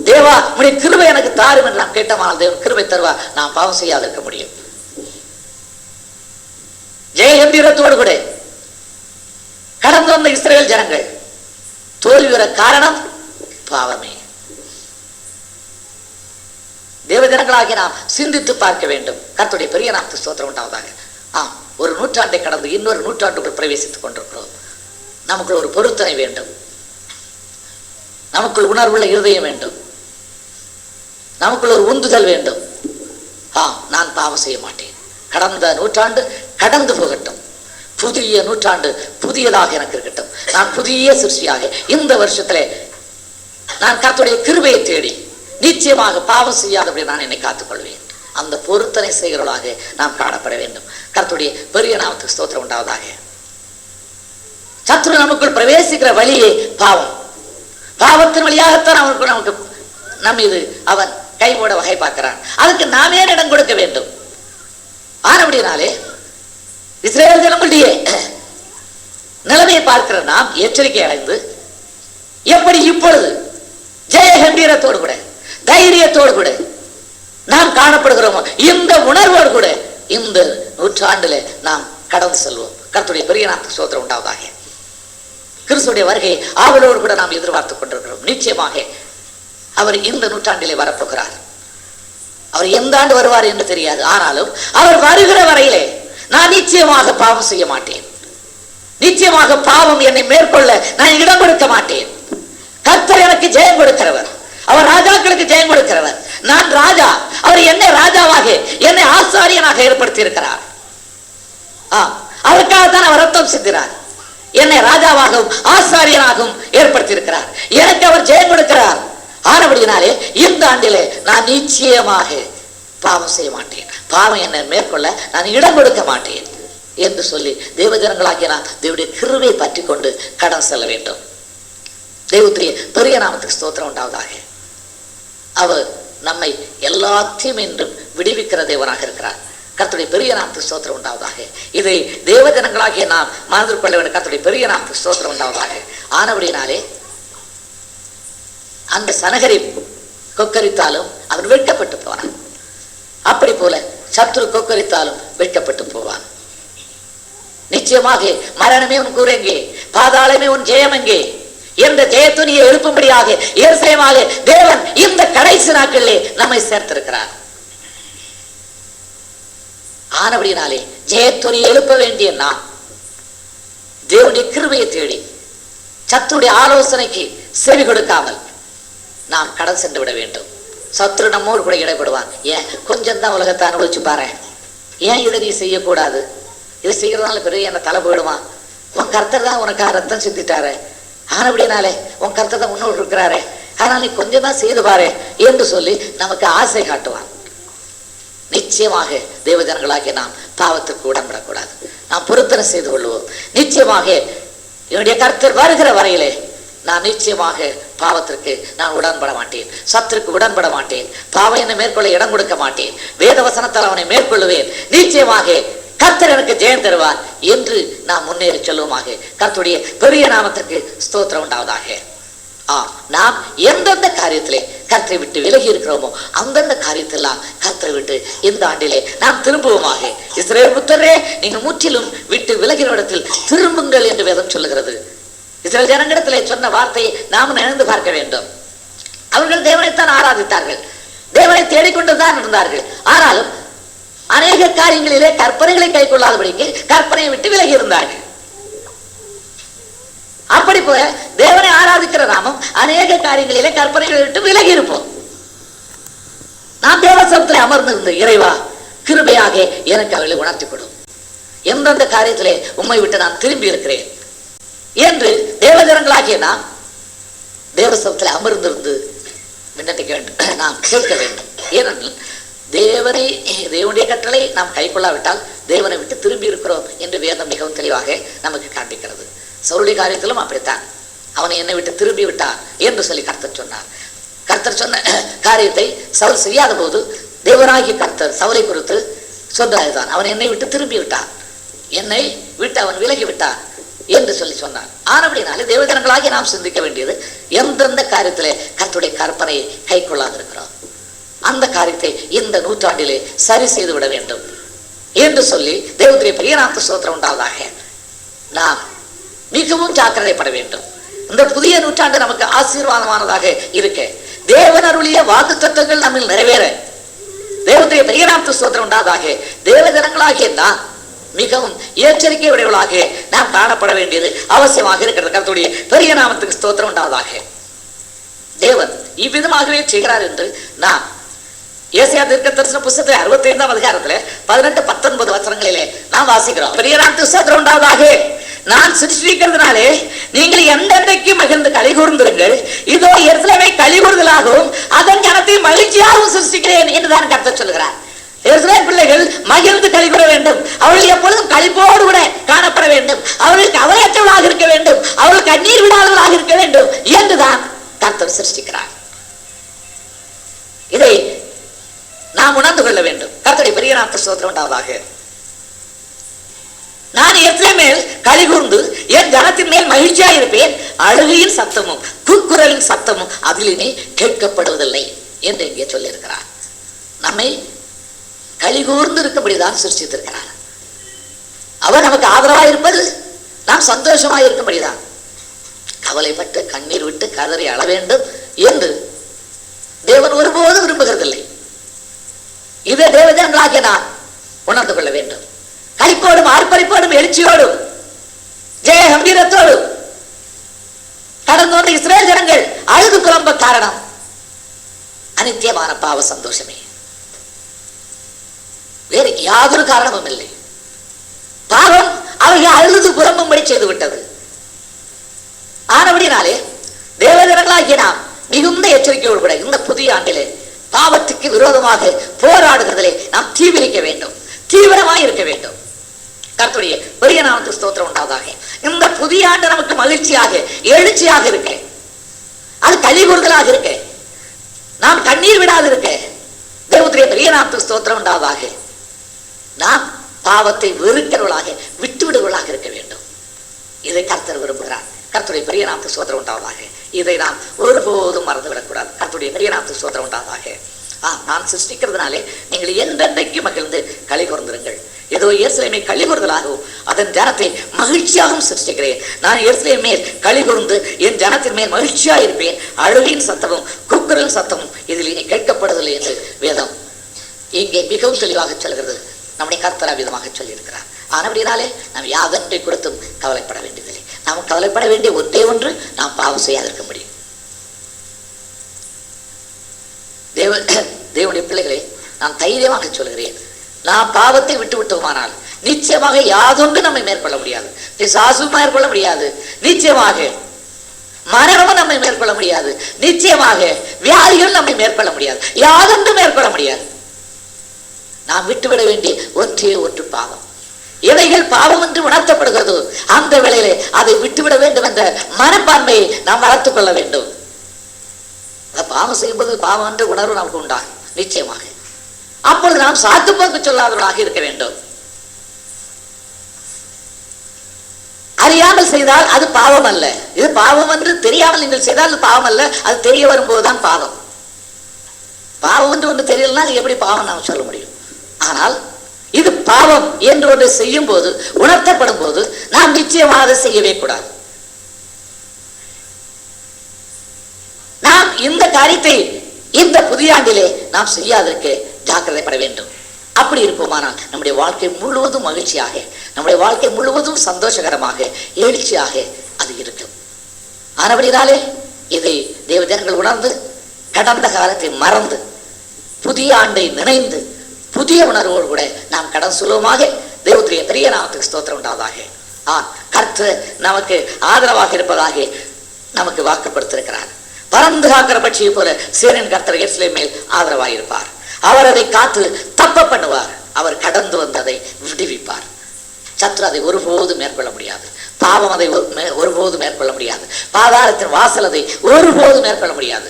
தேவா உடைய கிருபை எனக்கு தாரும் என்று நாம் கேட்டோமானால் தேவன் கிருபை தருவார். நாம் பாவம் செய்யாது இருக்க முடியும். ஜெயகம்பீரத்தோடு கூட கடந்து வந்த இஸ்ரவேல் ஜனங்கள் தோல்வி வர காரணம் பாவமே. தேவ ஜனங்களாகிய நாம் சிந்தித்து பார்க்க வேண்டும். கர்த்தருடைய பெரிய நாமத்துக்கு ஸ்தோத்திரம் உண்டாவதாக. ஒரு நூற்றாண்டை கடந்து இன்னொரு நூற்றாண்டுக்குள் பிரவேசித்துக் கொண்டிருக்கிறோம். நமக்குள் ஒரு பொருத்தனை வேண்டும், நமக்குள் உணர்வுள்ள இருதயம் வேண்டும், நமக்குள் ஒரு உந்துதல் வேண்டும். நான் பாவம் செய்ய மாட்டேன். கடந்த நூற்றாண்டு கடந்து போகட்டும், புதிய நூற்றாண்டு புதியதாக எனக்கு இருக்கட்டும். நான் புதிய சிருஷ்டியாக இந்த வருஷத்திலே நான் கர்த்தருடைய கிருபையை தேடி நிச்சயமாக பாவம் செய்யாதபடி நான் என்னை காத்துக்கொள்வேன். அந்த பொருத்தனை செய்கிறவர்களாக நாம் காணப்பட வேண்டும். கர்த்தருடைய பெரிய நாமத்துக்கு ஸ்தோத்திரம் உண்டாவதாக. சத்துரு நமக்குள் பிரவேசிக்கிற வழியே பாவம். பாவத்தின் வழியாகத்தான் அவனுக்கு நமக்கு நம் மீது அவன் கைபோட வகை பார்க்கிறான். அதுக்கு நாமே இடம் கொடுக்க வேண்டும். ஆனபடினாலே இஸ்ரவேல் ஜனங்களுடைய நிலைமையை பார்க்கிற நாம் எச்சரிக்கை அடைந்து எப்படி இப்பொழுது ஜெய கம்பீரத்தோடு கூட தைரியத்தோடு கூட நாம் காணப்படுகிறோமோ இந்த உணர்வோடு கூட இந்த நூற்றாண்டிலே நாம் கடந்து செல்வோம். கர்த்தருடைய பெரிய நாமத்துக்கு ஸ்தோத்திரம் உண்டாவதாக. கிறிஸ்துவுடைய வருகை ஆவலோடு கூட நாம் எதிர்பார்த்துக் கொண்டிருக்கிறோம். நிச்சயமாக அவர் இந்த நூற்றாண்டிலே வரப்போகிறார். அவர் எந்த ஆண்டு வருவார் என்று தெரியாது. ஆனாலும் அவர் வருகிற வரையிலே நான் நிச்சயமாக பாவம் செய்ய மாட்டேன். நிச்சயமாக பாவம் என்னை மேற்கொள்ள நான் இடம் கொடுக்க மாட்டேன். கர்த்தர் எனக்கு ஜெயம் கொடுக்கிறவர், அவர் ராஜாக்களுக்கு ஜெயம் கொடுக்கிறவர். நான் ராஜா, அவர் என்னை ராஜாவாக என்னை ஆசாரியனாக ஏற்படுத்தி இருக்கிறார். அவருக்காகத்தான் அவர் ரத்தம் சிந்தினார். என்னை ராஜாவாகவும் ஆசாரியனாகவும் ஏற்படுத்தி இருக்கிறார். எனக்கு அவர் ஜெயம் கொடுக்கிறார். ஆனபடியினாலே இந்த ஆண்டிலே நான் நிச்சயமாக பாவம் செய்ய மாட்டேன், பாவம் என்னை மேற்கொள்ள நான் இடம் கொடுக்க மாட்டேன் என்று சொல்லி தேவஜனங்களாகிய நாம் தேவனுடைய கிருபையை பற்றி கொண்டு கடன் செல்ல வேண்டும். தேவனுடைய பெரிய நாமத்துக்கு ஸ்தோத்திரம் உண்டாவதாக. அவர் நம்மை எல்லாத்தையும் என்றும் விடுவிக்கிற தேவனாக இருக்கிறார். கர்த்தருடைய பெரிய நாமத்துக்கு ஸ்தோத்திரம் உண்டாவதாக. இதை தேவஜனங்களாகிய நாம் மனதில் கொள்ள வேண்டும். கர்த்தருடைய பெரிய நாமத்துக்கு ஸ்தோத்திரம் உண்டாவதாக. ஆனபடினாலே அந்த சனகரை கொக்கரித்தாலும் அவன் வெட்கப்பட்டு போவான். அப்படி போல சத்துரு கொக்கரித்தாலும் வெட்கப்பட்டு போவான். நிச்சயமாக மரணமே உன் கூரெங்கே, பாதாளமே உன் ஜெயம் எங்கே என்ற ஜெயத்துணியை எழுப்பும்படியாக எருசலேமாக தேவன் இந்த கடைசி நாட்களிலே நம்மை சேர்த்திருக்கிறார். ஆனபடினாலே ஜெயத்துணியை எழுப்ப வேண்டிய நாம் தேவனுடைய கிருபையை தேடி சத்துருடைய ஆலோசனைக்கு செவி கொடுக்காமல் நாம் கடன் சென்று விட வேண்டும். சத்துரு நம்மோடு கூட இடைப்படுவான். ஏன் கொஞ்சம் தான் உலகத்தை அனுபவிச்சு பாரு, ஏன் இதை நீ செய்யக்கூடாது, இதை செய்யறதுனால பிறகு என்ன தலை போயிடுவான், உன் கர்த்தர் தான் உனக்காக ரத்தம் சிந்திட்டாரு, ஆனபடினாலே உன் கர்த்தர் தான் முன்னோடு இருக்கிறாரு, ஆனால் நீ கொஞ்சம் தான் செய்து பாரு என்று சொல்லி நமக்கு ஆசை காட்டுவான். நிச்சயமாக தேவஜனங்களாகிய நாம் பாவத்துக்கு உடன்படக்கூடாது. நாம் பொருத்தனை செய்து கொள்வோம். நிச்சயமாக என்னுடைய கர்த்தர் வருகிற வரையிலே நான் நிச்சயமாக பாவத்திற்கு நான் உடன்பட மாட்டேன், சத்துருக்கு உடன்பட மாட்டேன், பாவம் என்னை மேற்கொள்ள இடம் கொடுக்க மாட்டேன், வேத வசனத்தால் அவனை மேற்கொள்ளுவேன், நிச்சயமாக கர்த்தர் எனக்கு ஜெயம் தருவார் என்று நாம் முன்னேறி செல்வோமாக. கர்த்தருடைய பெரிய நாமத்திற்கு ஸ்தோத்திரம் உண்டாவதாக. நாம் எந்தெந்த காரியத்திலே கர்த்தரை விட்டு விலகி இருக்கிறோமோ அந்தந்த காரியத்தெல்லாம் கர்த்தரை விட்டு இந்த ஆண்டிலே நாம் திரும்புவோமாக. இஸ்ரவேல் புத்திரரே, நீங்கள் முற்றிலும் விட்டு விலகிற இடத்தில் திரும்புங்கள் என்று வேதம் சொல்லுகிறது. இஸ்ரவேல் ஜனங்களிடத்திலே சொன்ன வார்த்தையை நாம் நினைந்து பார்க்க வேண்டும். அவர்கள் தேவனைத்தான் ஆராதித்தார்கள், தேவனை தேடிக்கொண்டுதான் இருந்தார்கள். ஆனாலும் அநேக காரியங்களிலே கற்பனைகளை கை கொள்ளாதபடிக்கு கற்பனையை விட்டு விலகி இருந்தார்கள். அப்படி போல தேவனை ஆராதிக்கிற நாமும் அநேக காரியங்களிலே கற்பனைகளை விட்டு விலகி இருப்போம். நாம் தேவசனத்திலே அமர்ந்திருந்த இறைவா, கிருபையாக எனக்கு அவர்களை உணர்த்தி கொடும், எந்தெந்த காரியத்திலே உம்மை விட்டு நான் திரும்பி இருக்கிறேன் என்று தேவஜனங்களாகிய நாம் தேவசனத்தில் அமர்ந்திருந்து விண்ணப்பிக்க வேண்டும், நாம் கேட்க வேண்டும். ஏனென்றால் தேவனுடைய கட்டளை நாம் கை கொள்ளாவிட்டால் தேவனை விட்டு திரும்பி இருக்கிறோம் என்று வேதம் மிகவும் தெளிவாக நமக்கு காண்பிக்கிறது. சவுலுடைய காரியத்திலும் அப்படித்தான், அவனை என்னை விட்டு திரும்பி விட்டார் என்று சொல்லி கர்த்தர் சொன்னார். கர்த்தர் சொன்ன காரியத்தை சவுல் செய்யாத போது தேவனாகிய கர்த்தர் சவுலை குறித்து சொன்னதுதான், அவன் என்னை விட்டு திரும்பி விட்டார், என்னை விட்டு அவன் விலகி விட்டார் என்று சொல்லி சொன்னார். ஆனபடினாலே தேவஜனங்களாகி நாம் சிந்திக்க வேண்டியது, எந்தெந்த காரியத்திலே கர்த்தருடைய கற்பனையை கை கொள்ளாதிருக்கிறோம் அந்த காரியத்தை இந்த நூற்றாண்டிலே சரி செய்து விட வேண்டும் என்று சொல்லி தேவனுடைய பெரிய நாமத்துக்கு ஸ்தோத்திரம் உண்டாவதாக. நாம் மிகவும் ஜாக்கிரதைப்பட வேண்டும். இந்த புதிய நூற்றாண்டு நமக்கு ஆசீர்வாதமானதாக இருக்க, தேவன் அருளிய வாக்குத்தத்தங்கள் நம்மில் நிறைவேற தேவனுடைய பெரிய நாமத்துக்கு ஸ்தோத்திரம் உண்டாவதாக. தேவஜனங்களாகிய நாம் மிகவும் எச்சரிக்கை உடையவர்களாக நாம் காணப்பட வேண்டியது அவசியமாக இருக்கிறது. கர்த்தருடைய பெரிய நாமத்துக்கு ஸ்தோத்திரம் உண்டாவதாக. தேவன் இவ்விதமாகவே செய்கிறார் என்று நாம் ஏசாயா தீர்க்கதரிசன புத்தகத்தில் 65ஆம் அதிகாரத்தில் 18-19 வசனங்களிலே நாம் வாசிக்கிறோம். பெரிய நாமத்துக்கு ஸ்தோத்திரம் உண்டாவதாக. நான் சிருஷ்டிக்கிறதுனாலே நீங்கள் எந்தெந்தைக்கு மகிழ்ந்து களி கூர்ந்திருங்கள், இதோ எருசலேமை களி கூறுதலாகவும் அதன் ஜனத்தை மகிழ்ச்சியாகவும் சிருஷ்டிக்கிறேன் என்றுதான் கர்த்தர் சொல்கிறார். எருசலேம் பிள்ளைகள் மகிழ்ந்து களி கூற வேண்டும், அவர்கள் எப்பொழுதும் களிப்போடு கூட காணப்பட வேண்டும், அவர்கள் கவலையற்றவர்களாக இருக்க வேண்டும், அவர்கள் கண்ணீர் விடாதவர்களாக இருக்க வேண்டும் என்றுதான் கர்த்தர் சிருஷ்டிக்கிறார். இதை நாம் உணர்ந்து கொள்ள வேண்டும். கர்த்தருடைய பெரிய நாமத்துக்கு ஸ்தோத்திரம் உண்டாவதாக. நான் எருசலேமின் மேல் களி கூர்ந்து என் ஜனத்தின் மேல் மகிழ்ச்சியா இருப்பேன், அழுகையின் சத்தமும் கூக்குரலின் சத்தமும் அதில் இனி கேட்கப்படுவதில்லை என்று இங்கே சொல்லியிருக்கிறார். நம்மை களி கூர்ந்து இருக்கும்படிதான் சிருஷ்டித்திருக்கிறார். அவர் நமக்கு ஆதரவாக இருப்பது நாம் சந்தோஷமாக இருக்கும்படிதான். கவலைப்பட்டு கண்ணீர் விட்டு கதறி அழ வேண்டும் என்று தேவன் ஒருபோதும் விரும்புகிறதில்லை. இதை தேவஜனங்களாகிய நாம் உணர்ந்து கொள்ள வேண்டும். களிப்போடும் ஆர்ப்பரிப்போடும் எழுச்சியோடும் ஜெய கம்பீரத்தோடும் கடந்து வந்த இஸ்ரவேல் ஜனங்கள் அழுது புலம்ப காரணம் அனித்தியமான பாவ சந்தோஷமே, வேறு யாதொரு காரணமும் இல்லை. பாவம் அவர்கள் அழுது புலம்பும்படி செய்து விட்டது. ஆனபடினாலே தேவஜனங்களாகிய நாம் மிகுந்த எச்சரிக்கையோடு கூட இந்த புதிய ஆண்டிலே பாவத்துக்கு விரோதமாக போராடுகிறதிலே நாம் தீவிரிக்க வேண்டும், தீவிரமாக இருக்க வேண்டும். கர்த்தருடைய பெரிய நாமத்துக்கு ஸ்தோத்திரம் உண்டாவதாக. இந்த புதிய ஆண்டு நமக்கு மகிழ்ச்சியாக எழுச்சியாக இருக்க, அது கலிகூறுதலாக இருக்க, நாம் கண்ணீர் விடாது இருக்க, தேவனுடைய பெரிய நாமத்துக்கு ஸ்தோத்திரம் உண்டாவதாக. நாம் பாவத்தை வெறுக்கிறவர்களாக விட்டு விடுவர்களாக இருக்க வேண்டும். இதை கர்த்தர் விரும்புகிறார். கர்த்தருடைய பெரிய நாமத்துக்கு ஸ்தோத்திரம் உண்டாவதாக. இதை நாம் ஒருபோதும் மறந்துவிடக்கூடாது. கர்த்தருடைய பெரிய நாமத்துக்கு ஸ்தோத்திரம் உண்டாவதாக. நான் சிருஷ்டிக்கிறதுனாலே நீங்கள் என்றென்றைக்கு மகிழ்ந்து களி கூர்ந்திருங்கள். ஏதோ எருசலேமை களி கூறுதலாகவும் அதன் ஜனத்தை மகிழ்ச்சியாகவும் சிருஷ்டிக்கிறேன். நான் எருசலேம் மேல் களி கூர்ந்து என் ஜனத்தின் மேல் மகிழ்ச்சியாக இருப்பேன். அழுகையின் சத்தமும் கூக்குரலின் சத்தமும் இதில் இனி கேட்கப்படுவதில்லை என்று வேதம் இங்கே மிகவும் தெளிவாக சொல்கிறது. நம்முடைய கர்த்தர் விதமாக சொல்லியிருக்கிறார். ஆனபடினாலே நாம் யாதொன்றை கொடுத்தும் கவலைப்பட வேண்டியதில்லை. நாம் கவலைப்பட வேண்டிய ஒன்றே ஒன்று, நாம் பாவம் செய்யாதிருக்க முடியும். தேவனுடைய பிள்ளைகளை நான் தைரியமாக சொல்கிறேன், நாம் பாவத்தை விட்டு விட்டோமானால் நிச்சயமாக யாதொன்று நம்மை மேற்கொள்ள முடியாது. பிசாசும் மேற்கொள்ள முடியாது, நிச்சயமாக மரணமும் நம்மை மேற்கொள்ள முடியாது, நிச்சயமாக வியாதிகள் நம்மை மேற்கொள்ள முடியாது, யாதொன்று மேற்கொள்ள முடியாது. நாம் விட்டுவிட வேண்டிய ஒன்றே ஒன்று பாவம். எவைகள் பாவம் என்று உணர்த்தப்படுகிறதோ அந்த வேளையிலே அதை விட்டுவிட வேண்டும் என்ற மனப்பான்மையை நாம் வளர்த்துக் கொள்ள வேண்டும். பாவம் செய்யும்போது பாவம் என்ற உணர்வு நமக்கு உண்டாகும் நிச்சயமாக. அப்பொழுது நாம் சாத்துப்போக்கு சொல்லாதவர்களாக இருக்க வேண்டும். அறியாமல் செய்தால் அது பாவம் அல்ல. இது பாவம் என்று தெரியாமல் நீங்கள் செய்தால் அது பாவம் அல்ல. அது தெரிய வரும்போதுதான் பாவம். பாவம் என்று ஒன்று தெரியலன்னா அது எப்படி பாவம் நாம் சொல்ல முடியும்? ஆனால் இது பாவம் என்று ஒன்று செய்யும் போது, உணர்த்தப்படும் போது நாம் நிச்சயமாக அதை செய்யவே கூடாது. நாம் இந்த காரியத்தை இந்த புதிய ஆண்டிலே நாம் செய்யாதற்கு ஜாக்கிரதைப்பட வேண்டும். அப்படி இருப்போமானால் நம்முடைய வாழ்க்கை முழுவதும் மகிழ்ச்சியாக, நம்முடைய வாழ்க்கை முழுவதும் சந்தோஷகரமாக எழுச்சியாக அது இருக்கும். ஆனபடினாலே இதை தேவ ஜனங்கள் உணர்ந்து கடந்த காலத்தை மறந்து புதிய ஆண்டை நினைந்து புதிய உணர்வோடு கூட நாம் கடன் சுலபமாக தேவனுடைய பெரிய நாமத்துக்கு ஸ்தோத்திரம் உண்டாவதாக. கர்த்தர் நமக்கு ஆதரவாக இருப்பதாக நமக்கு வாக்குப்படுத்திருக்கிறார். பறந்து காக்கிற பட்சியை போல சேரின் கர்த்தர் எருசலேம் மேல் ஆதரவாக இருப்பார். அவர் அதை காத்து தப்ப பண்ணுவார். அவர் கடந்து வந்து அதை விடுவிப்பார். சத்ரு அதை ஒருபோது மேற்கொள்ள முடியாது. பாவம் அதை ஒருபோது மேற்கொள்ள முடியாது. பாதாளத்தின் வாசல் அதை ஒருபோது மேற்கொள்ள முடியாது.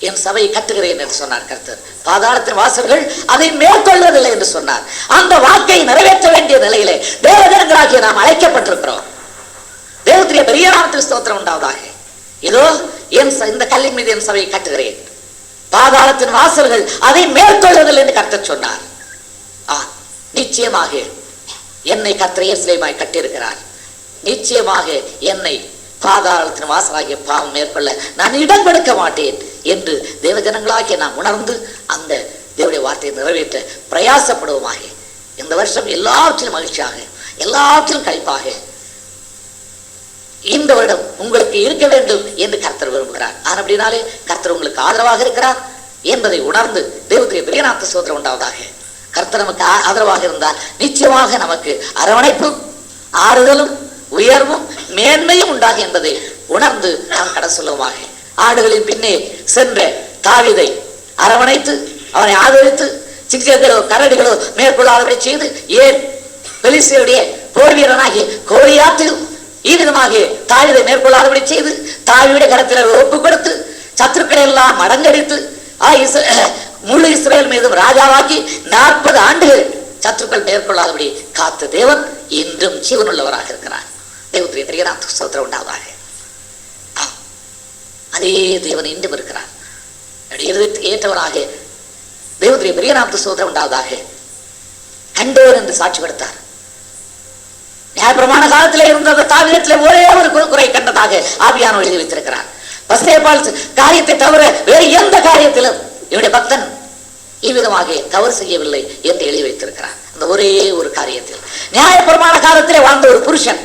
என் சபையை கட்டுகிறேன் என்று சொன்னார் கர்த்தர். பாதாளத்தின் வாசல்கள் அதை மேற்கொள்வதில்லை என்று சொன்னார். அந்த வாக்கை நிறைவேற்ற வேண்டிய நிலையிலே தேவஜனங்களாகிய நாம் அழைக்கப்பட்டிருக்கிறோம். தேவனுடைய பெரிய நாமத்துக்கு ஸ்தோத்திரம் உண்டாவதாக. இதோ இந்த கல்லின் மீது என் சபையை கட்டுகிறேன், பாதாளத்தின் வாசல்கள் அதை மேற்கொள்வதில்லை என்று கர்த்தர் சொன்னார். நிச்சயமாக என்னை கர்த்தர் எருசலேமாய் கட்டியிருக்கிறார். நிச்சயமாக என்னை பாதாளத்தின் வாசலாகிய பாவம் மேற்கொள்ள நான் இடம் கொடுக்க மாட்டேன் என்று தேவஜனங்களாகிய நாம் உணர்ந்து அந்த தேவனுடைய வார்த்தையை நிறைவேற்ற பிரயாசப்படுவோமாக. இந்த வருஷம் எல்லாவற்றிலும் மகிழ்ச்சியாக, எல்லாவற்றிலும் கழிப்பாக இந்த வருடம் உங்களுக்கு இருக்க வேண்டும் என்று கர்த்தர் விரும்புகிறார். அப்படினாலே கர்த்தர் உங்களுக்கு ஆதரவாக இருக்கிறார் என்பதை உணர்ந்து தேவனுடைய பெரிய நாமத்துக்கு ஸ்தோத்திரம் உண்டாவதாக. கர்த்தர் நமக்கு ஆதரவாக இருந்தால் நிச்சயமாக நமக்கு அரவணைப்பும் ஆறுதலும் உயர்வும் மேன்மையும் உண்டாகும் என்பதை உணர்ந்து நாம் கடன் சொல்லுவோமாக. ஆடுகளின் பின்னே சென்ற தாவீதை அரவணைத்து அவனை ஆதரித்து சிங்கங்களோ கரடிகளோ மேற்கொள்ளாதபடி செய்து, ஏன் பெலிஸ்தருடைய போர் வீரனாகிய கோலியாத்து ஈவிதமாக தாவீதை மேற்கொள்ளாதபடி செய்து தாவீதுடைய கரத்தில் ஒப்பு கொடுத்து சத்துருக்களை எல்லாம் மடங்கடித்து முழு இஸ்ரவேல் மீதும் ராஜாவாக்கி 40 ஆண்டுகள் சத்துருக்கள் மேற்கொள்ளாதபடி காத்த தேவன் இன்றும் ஜீவனுள்ளவராக இருக்கிறார். தேவனுடைய பெரிய நாமத்துக்கு ஸ்தோத்திரம் உண்டாவதாக. அதே தேவன் இன்றும் இருக்கிறார். ஏற்றவராக தேவனுடைய பெரிய நாமத்துக்கு ஸ்தோத்திரம் உண்டாவதாக. கண்டவர் என்று சாட்சி கொடுத்தார். நியாயப்பிரமாண காலத்திலே இருந்த தாவீதிலே ஒரே ஒரு குறை கண்டதாக ஆவியானவர் எழுதி வைத்திருக்கிறார். பஸ்தேபால் காரியத்தை தவிர வேறு எந்த காரியத்திலும் என்னுடைய பக்தன் இவ்விதமாக தவறு செய்யவில்லை என்று எழுதி வைத்திருக்கிறார். அந்த ஒரே ஒரு காரியத்தில் நியாயப்பிரமாண காலத்திலே வாழ்ந்த ஒரு புருஷன்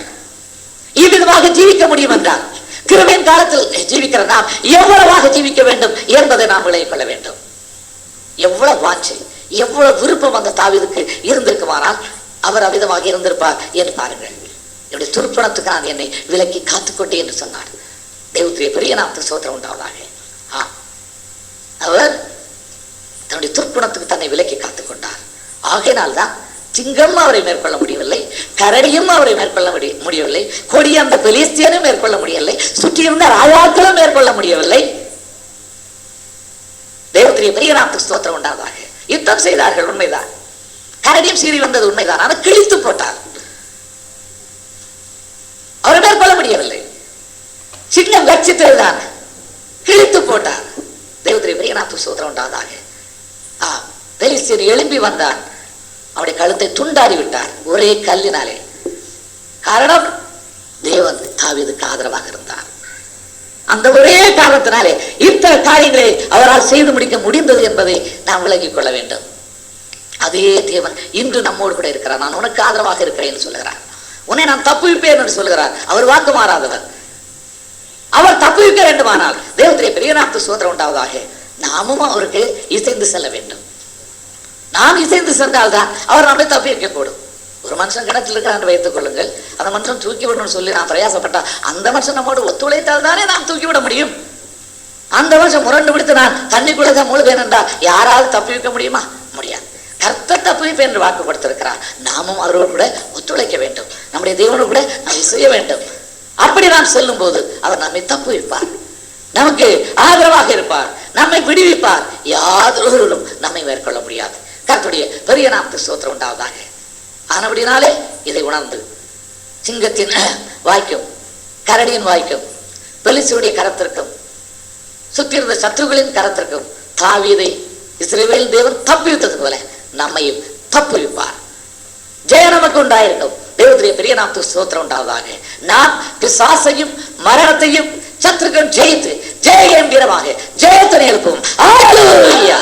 இவ்விதமாக ஜீவிக்க முடியும் என்றால், கிருபையின் காலத்தில் ஜீவிக்கிற நாம் எவ்வளவாக ஜீவிக்க வேண்டும் என்பதை நாம் விளங்கிக் கொள்ள வேண்டும். எவ்வளவு வாஞ்சை, எவ்வளவு விருப்பம் அந்த தாவீதுக்கு இருந்திருக்குமானால் அவர் அவ்விதமாக இருந்திருப்பார் என்று பாருங்கள். என்னுடைய துர்ப்பணத்துக்கு நான் என்னை விலக்கி காத்துக்கொண்டே என்று சொன்னார். தேவனுடைய பெரிய நாமத்துக்கு ஸ்தோத்திரம் உண்டாவதாக. அவர் தன்னுடைய துர்க்குணத்துக்கு தன்னை விலக்கி காத்துக் கொண்டார். ஆகையினால்தான் சிங்கம் அவரை மேற்கொள்ள முடியவில்லை, கரடியும் அவரை மேற்கொள்ள முடியவில்லை, கொடிய அந்த பெலிஸ்தியனும் மேற்கொள்ள முடியவில்லை, சுற்றியிருந்த ராஜாக்களும் மேற்கொள்ள முடியவில்லை. தேவத்திரிய பெரிய நாமத்துக்கு ஸ்தோத்திரம் உண்டாவதாக. யுத்தம் செய்தார்கள், உண்மைதான். கரடியும் சீறி வந்தது உண்மைதான். ஆனால் கிழித்து போட்டார். அவரை மேற்கொள்ள முடியவில்லை. சிங்கம் கட்சித்ததுதான், கிழித்து போட்டார். தேவத்திரிய பெரிய நாமத்துக்கு ஸ்தோத்திரம் உண்டாவதாக. பெலிஸ்தியன் எழும்பி வந்தான், அவருடைய கழுத்தை துண்டாடி விட்டார் ஒரே கல்லினாலே. காரணம், தேவன் தாவீதுக்கு ஆதரவாக இருந்தார். அந்த ஒரே காரணத்தினாலே இத்தனை காரியங்களை அவரால் செய்து முடிக்க முடிந்தது என்பதை நாம் விளங்கிக் கொள்ள வேண்டும். அதே தேவன் இன்று நம்மோடு கூட இருக்கிறார். நான் உனக்கு ஆதரவாக இருக்கிறேன் என்று சொல்லுகிறார். உன்னை நான் தப்புவிப்பேன் என்று சொல்லுகிறார். அவர் வாக்கு மாறாதவர். அவர் தப்புவிக்க வேண்டுமானால் தேவத்திலே பெரிய நாமத்துக்கு ஸ்தோத்திரம் உண்டாவதாக நாமும் அவருக்கு இசைந்து செல்ல வேண்டும். நாம் இசைந்து சென்றால்தான் அவர் நம்மை தப்பி வைக்கக்கூடும். ஒரு மனுஷன் கிணற்றில் இருக்கிறான் வைத்துக் கொள்ளுங்கள், அந்த மனுஷன் தூக்கி விடணும்னு சொல்லி நான் பிரயாசப்பட்டா அந்த மனுஷன் நம்மோடு ஒத்துழைத்தால் தானே நாம் தூக்கி விட முடியும். அந்த மனுஷன் முரண்டு பிடித்து நான் தண்ணிக்குள்ளதான் முழுவேன் என்றால் யாராவது தப்பி வைக்க முடியுமா? முடியாது. கர்த்தர் தப்பி வைப்பேன் என்று வாக்கு கொடுத்திருக்கிறார். நாமும் அவரோடு கூட ஒத்துழைக்க வேண்டும். நம்முடைய தேவனோடு கூட நாம் செய்ய வேண்டும். அப்படி நாம் செல்லும் போது அவர் நம்மை தப்பு வைப்பார், நமக்கு ஆதரவாக இருப்பார், நம்மை விடுவிப்பார். யாதொருவரும் நம்மை மேற்கொள்ள முடியாது. கர்த்தருடைய பெரிய நாமத்துக்கு ஸ்தோத்திரம் உண்டாவதாக. ஆனபடினாலே இதை உணர்ந்து சிங்கத்தின் வாய்க்கும் கரடியின் வாய்க்கும் பெலிஸ்தியருடைய கரத்திற்கும் சுற்றியிருந்த சத்துருக்களின் கரத்திற்கும் தாவீதை இஸ்ரவேல் தேவன் தப்புவித்தது போல நம்மையும் தப்புவிப்பார். ஜெய நமக்கு உண்டாயிருக்கும். தேவனுடைய பெரிய நாமத்துக்கு ஸ்தோத்திரம் உண்டாவதாக. நாம் பிசாசையும் மரணத்தையும் சத்துருக்கள் ஜெயித்து ஜெய கம்பீரமாக ஜெயத்தினை எழுப்பும். ஹல்லேலூயா.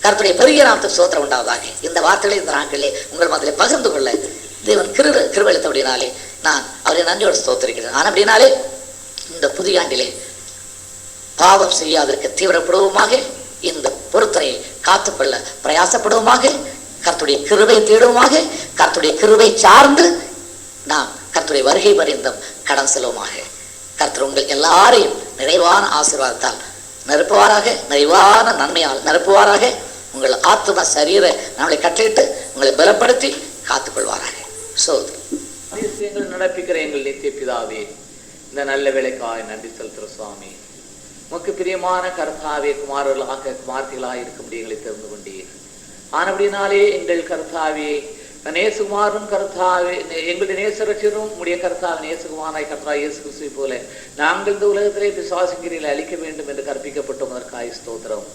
கர்த்தருடைய பெரிய நாமத்துக்கு ஸ்தோத்திரம் உண்டாவதாக. இந்த வார்த்தைகளை இந்த நாட்களிலே உங்கள் மத்தியிலே பகிர்ந்து கொள்ள தேவன் கிருபையளித்தபடினாலே நான் அவரை நன்றியோடு ஸ்தோத்திரிக்கிறேன். ஆனால் அப்படினாலே இந்த புதிய ஆண்டிலே பாவம் செய்யாதற்கு தீவிரப்படுவோமாக, இந்த பொறுத்தரையை காத்துக்கொள்ள பிரயாசப்படுவோமாக, கர்த்தருடைய கிருபை தேடுவோமாக, கர்த்தருடைய கிருபை சார்ந்து நாம் கர்த்தருடைய வருகை பரிந்தும் கடன் செல்வோமாக. கர்த்தர் உங்கள் எல்லாரையும் நிறைவான ஆசீர்வாதத்தால் நிரப்புவாராக, நிறைவான நன்மையால் நிரப்புவாராக. உங்கள் ஆத்ம சரீர நம்மளை கட்டளிட்டு உங்களை பலப்படுத்தி காத்துக்கொள்வாராக. அதிசயங்கள் நடப்பிக்கிற எங்கள் நித்திய பிதாவே, இந்த நல்ல வேலைக்காய் நன்றி செலுத்துகிற சுவாமி. உமக்கு பிரியமான கர்த்தாவே, குமார்த்திகளாக இருக்கும்படி எங்களை தெரிந்து கொண்டீர். ஆனபடினாலே எங்கள் கர்த்தாவே, நேசுகுமாரும் கர்த்தாவே, எங்களுடைய நேசரட்சரும் உடைய கர்த்தாவே நேசுகுமாராய் கர்த்தா இயேசு கிறிஸ்துவை போல நாங்கள் இந்த உலகத்திலே பிசாசுகிரிகளை அழிக்க வேண்டும் என்று கற்பிக்கப்பட்டதற்காய் ஸ்தோத்திரம்.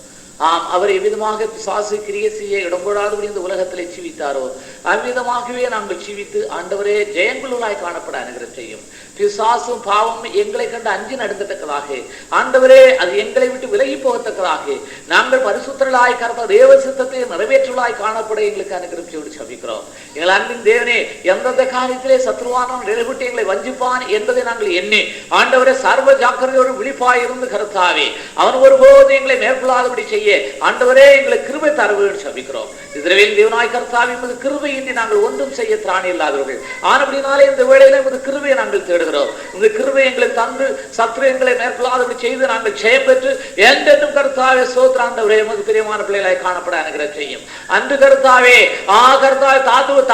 ஆம், அவர் எவ்விதமாக பிசாசு கிரியை செய்ய இடங்கொடாதபடி இந்த உலகத்திலே ஜீவித்தாரோ அவ்விதமாகவே நாங்கள் ஜீவித்து ஆண்டவரே ஜெயங்குள்ளாய் காணப்பட அனுகிரகம் செய்யும். பிசாசும் பாவம் எங்களை கண்டு அஞ்சி நடந்தத்தக்கதாக ஆண்டவரே அது எங்களை விட்டு விலகி போகத்தக்கதாக நாங்கள் பரிசுத்தர்களாய் கர்த்தா தேவ சித்தத்தை நிறைவேற்றுள்ளாய் காணப்பட எங்களுக்கு அனுகிரகம் செய்து ஜெபிக்கிறோம். எங்கள் அன்பின் தேவனே, எந்தெந்த காரியத்திலே சத்ருவானவன் நிலைவிட்டு எங்களை வஞ்சிப்பான் என்பதை நாங்கள் எண்ணி ஆண்டவரே சர்வ ஜாக்கிரதையோடு விழிப்பாய் இருந்து கர்த்தாவே அவன் ஒருபோது எங்களை மேற்கொள்ளாதபடி செய்ய ஆண்டவரே எங்களை கிருபை தரவேன்னு ஜெபிக்கிறோம். இஸ்ரவேல் தேவனாய் கர்த்தாவே, உமது கிருபையின்றி நாங்கள் ஒன்றும் செய்ய திராணி இல்லாதவர்கள். ஆனபடினாலே இந்த வேளையில உமது கிருபையை நாங்கள் தேடுகிறோம். இந்த கிருபை எங்களை தந்து சத்ரு எங்களை மேற்கொள்ளாதபடி செய்து நாங்கள் ஜெயம் பெற்று என்றென்றும் கர்த்தாவே ஸ்தோத்திரம். ஆண்டவரே உமது பிரியமான பிள்ளைகளாய் காணப்பட அனுகிரகம் செய்யும். அன்று கர்த்தாவே கர்த்தாவே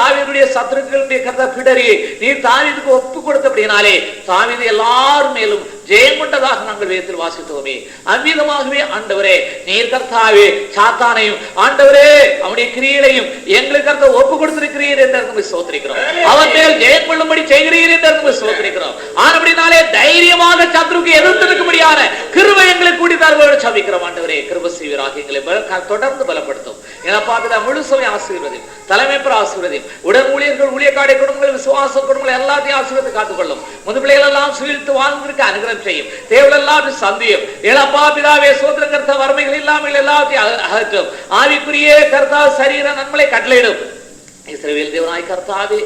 தாவீதுடைய சத்துருக்களுடைய கர்த்தா பிடரி நீர் தாவீதுக்கு ஒப்பு கொடுத்தபடினாலே தாவீது எல்லாரும் மேலும் ஜெயம் கொண்டதாக நாங்கள் வேதத்தில் வாசித்தோமே. அவ்விதமாகவே ஆண்டவரே நீர் கர்த்தாவே சாத்தானையும் ஆண்டவரே அவனுடைய கிரியைகளையும் எங்களுக்கு கர்த்தா ஒப்பு கொடுத்திருக்கிறீர் என்று ஸ்தோத்திரிக்கிறோம். அவன் மேல் ஜெயம் கொள்ளும்படி செய்கிறீர் என்று ஸ்தோத்திரிக்கிறோம். ஆனபடினாலே தைரியமாக சத்ருக்கு எதிர்த்து நிற்கும்படியான கிருபை எங்களுக்கு கூடி தருவோடு ஜெபிக்கிறோம். ஆண்டவரே கிருபை செய்வீராக எங்களை தொடர்ந்து பலப்படுத்தும். என முழு சபை ஆசீர்வதியும், தலைமை பெற ஆசீர்வதியும், உடன் ஊழியர்கள் ஊழியக்காடை குடும்பங்கள் விசுவாச குடும்பங்கள் எல்லாத்தையும் ஆசீர்வதித்து காத்துக்கொள்ளும். முது பிள்ளைகள் எல்லாம் சுழித்து வாழ்ந்திருக்க அனுகிரகம் செய்யும். தேவர்கள் எல்லாத்தையும் சந்தியும். ஏழப்பா பிதாவே சோதர கர்த்தா வறுமைகள் இல்லாமல் எல்லாத்தையும் அகற்றும். ஆவிக்குரிய கர்த்தா சரீர நன்மலை கட்டளையிடும். இஸ்ரவேல் தேவனாய் கர்த்தாவே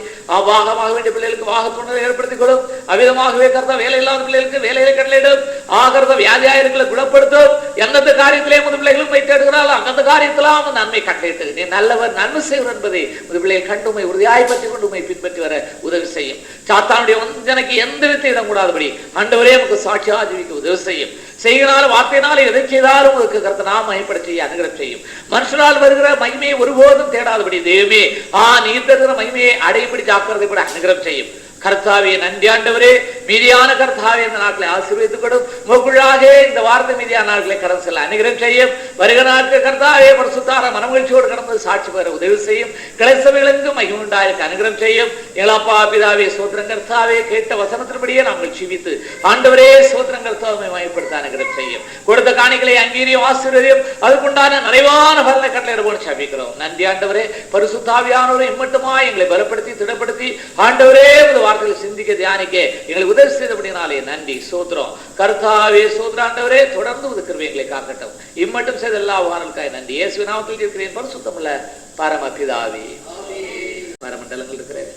வாகமாக வேண்டிய பிள்ளைகளுக்கு வாகத்துணர்வை ஏற்படுத்திக் கொள்ளும். அவ்விதமாகவே கர்த்தா வேலை இல்லாத பிள்ளைகளுக்கு வேலையில கட்டளையிடும். ஆகிறத வியாதியாயிருக்களை குணப்படுத்தும். எந்தெந்த காரியத்திலே முது பிள்ளைகளும் வைத்து எடுக்கிறாள் அந்தந்த காரியத்திலாம் நன்மை கட்டளையிட்டு நீ நல்லவர் நன்மை செய்வர் என்பதை முது பிள்ளைகள் கண்டுமை உறுதியாய் பற்றி கொண்டு உண்மை பின்பற்றி வர உதவி செய்யும். சாத்தானுடைய வஞ்சனைக்கு எந்த விதத்தை இடம் கூடாதபடி ஆண்டவரே நமக்கு சாட்சியா ஜீவிக்க உதவி செய்யும். செய்கிறாலும் வார்த்தையினாலும் எதை செய்தாலும் உங்களுக்கு கர்த்த நாம் மகிமைப்பட செய்ய அனுகிரகம் செய்யும். மனுஷனால் வருகிற மகிமையை ஒருபோதும் தேடாதபடி தெய்வமே நீர் தருகிற மகிமையை அடையபடி ஜாக்கிரதை கூட அனுகிரகம் செய்யும். கர்த்தாவே நன்றி ஆண்டவரே. மீதியான கர்த்தாவே இந்த நாட்களை ஆசீர்வதித்துக் கொடும். உங்களுக்காக இந்த வார்த்தை மீதியான நாட்களை கடந்து செல்ல அனுகிரகம் செய்யும். வருகிற நாட்கள் கர்த்தாவே பரிசுத்தார மனமகிழ்ச்சியோடு கடந்து சாட்சி பெற உதவி செய்யும். கிளை சபைகளுக்கு மகிமை உண்டாயிருக்க அனுகிரகம் செய்யும். எங்களப்பா பிதாவே சோத்திரம் கர்த்தாவே கேட்ட வசனத்தின்படியே நாங்கள் ஜீவித்து ஆண்டவரே சோத்திரம் கர்த்தாவை மகிமைப்படுத்த அனுகிரகம் செய்யும். கொடுத்த காணிகளை அங்கீரியம் ஆசீர்வதியும் அதுக்குண்டான நிறைவான பலனை கட்டளையிடுவோம் சபிக்கிறோம். நன்றி ஆண்டவரே. பரிசுத்தாவியானவரை இம்மட்டுமா எங்களை பலப்படுத்தி திடப்படுத்தி ஆண்டவரே வார்த்தைகளை சிந்திக்க தியானிக்க எங்களுக்கு உதவி செய்தபடினாலே நன்றி சோத்திரம் கர்த்தாவே சோத்திரம் ஆண்டவரே. தொடர்ந்து உதவி எங்களை காக்கட்டும். இம்மட்டும் செய்த எல்லா வானலுக்காய் நன்றி. இயேசுவின் நாமத்தில் இருக்கிறேன் பரிசுத்தமுள்ள பரம பிதாவே. பரமண்டலங்கள் இருக்கிறேன்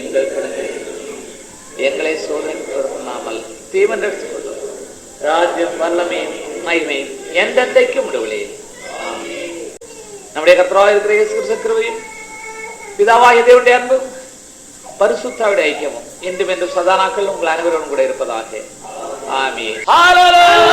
எங்கள் கடனை எங்களை சோதனைப்படுத்தாமல் தீவன் ரட்சிக்கொள்ளும். ராஜ்யம் வல்லமை மகிமை என்றென்றைக்கும் முடிவிலே. நம்முடைய கர்த்தராகிய இருக்கிற இயேசு கிறிஸ்து கிருபையும் பிதாவாகிய தேவனுடைய அன்பும் பரிசுத்தாவிடைய ஐக்கியமும் இன்றும் என்றும் சதா நாட்கள் உங்கள் அனைவரும் கூட இருப்பதாக. ஆமென். ஹalleluya.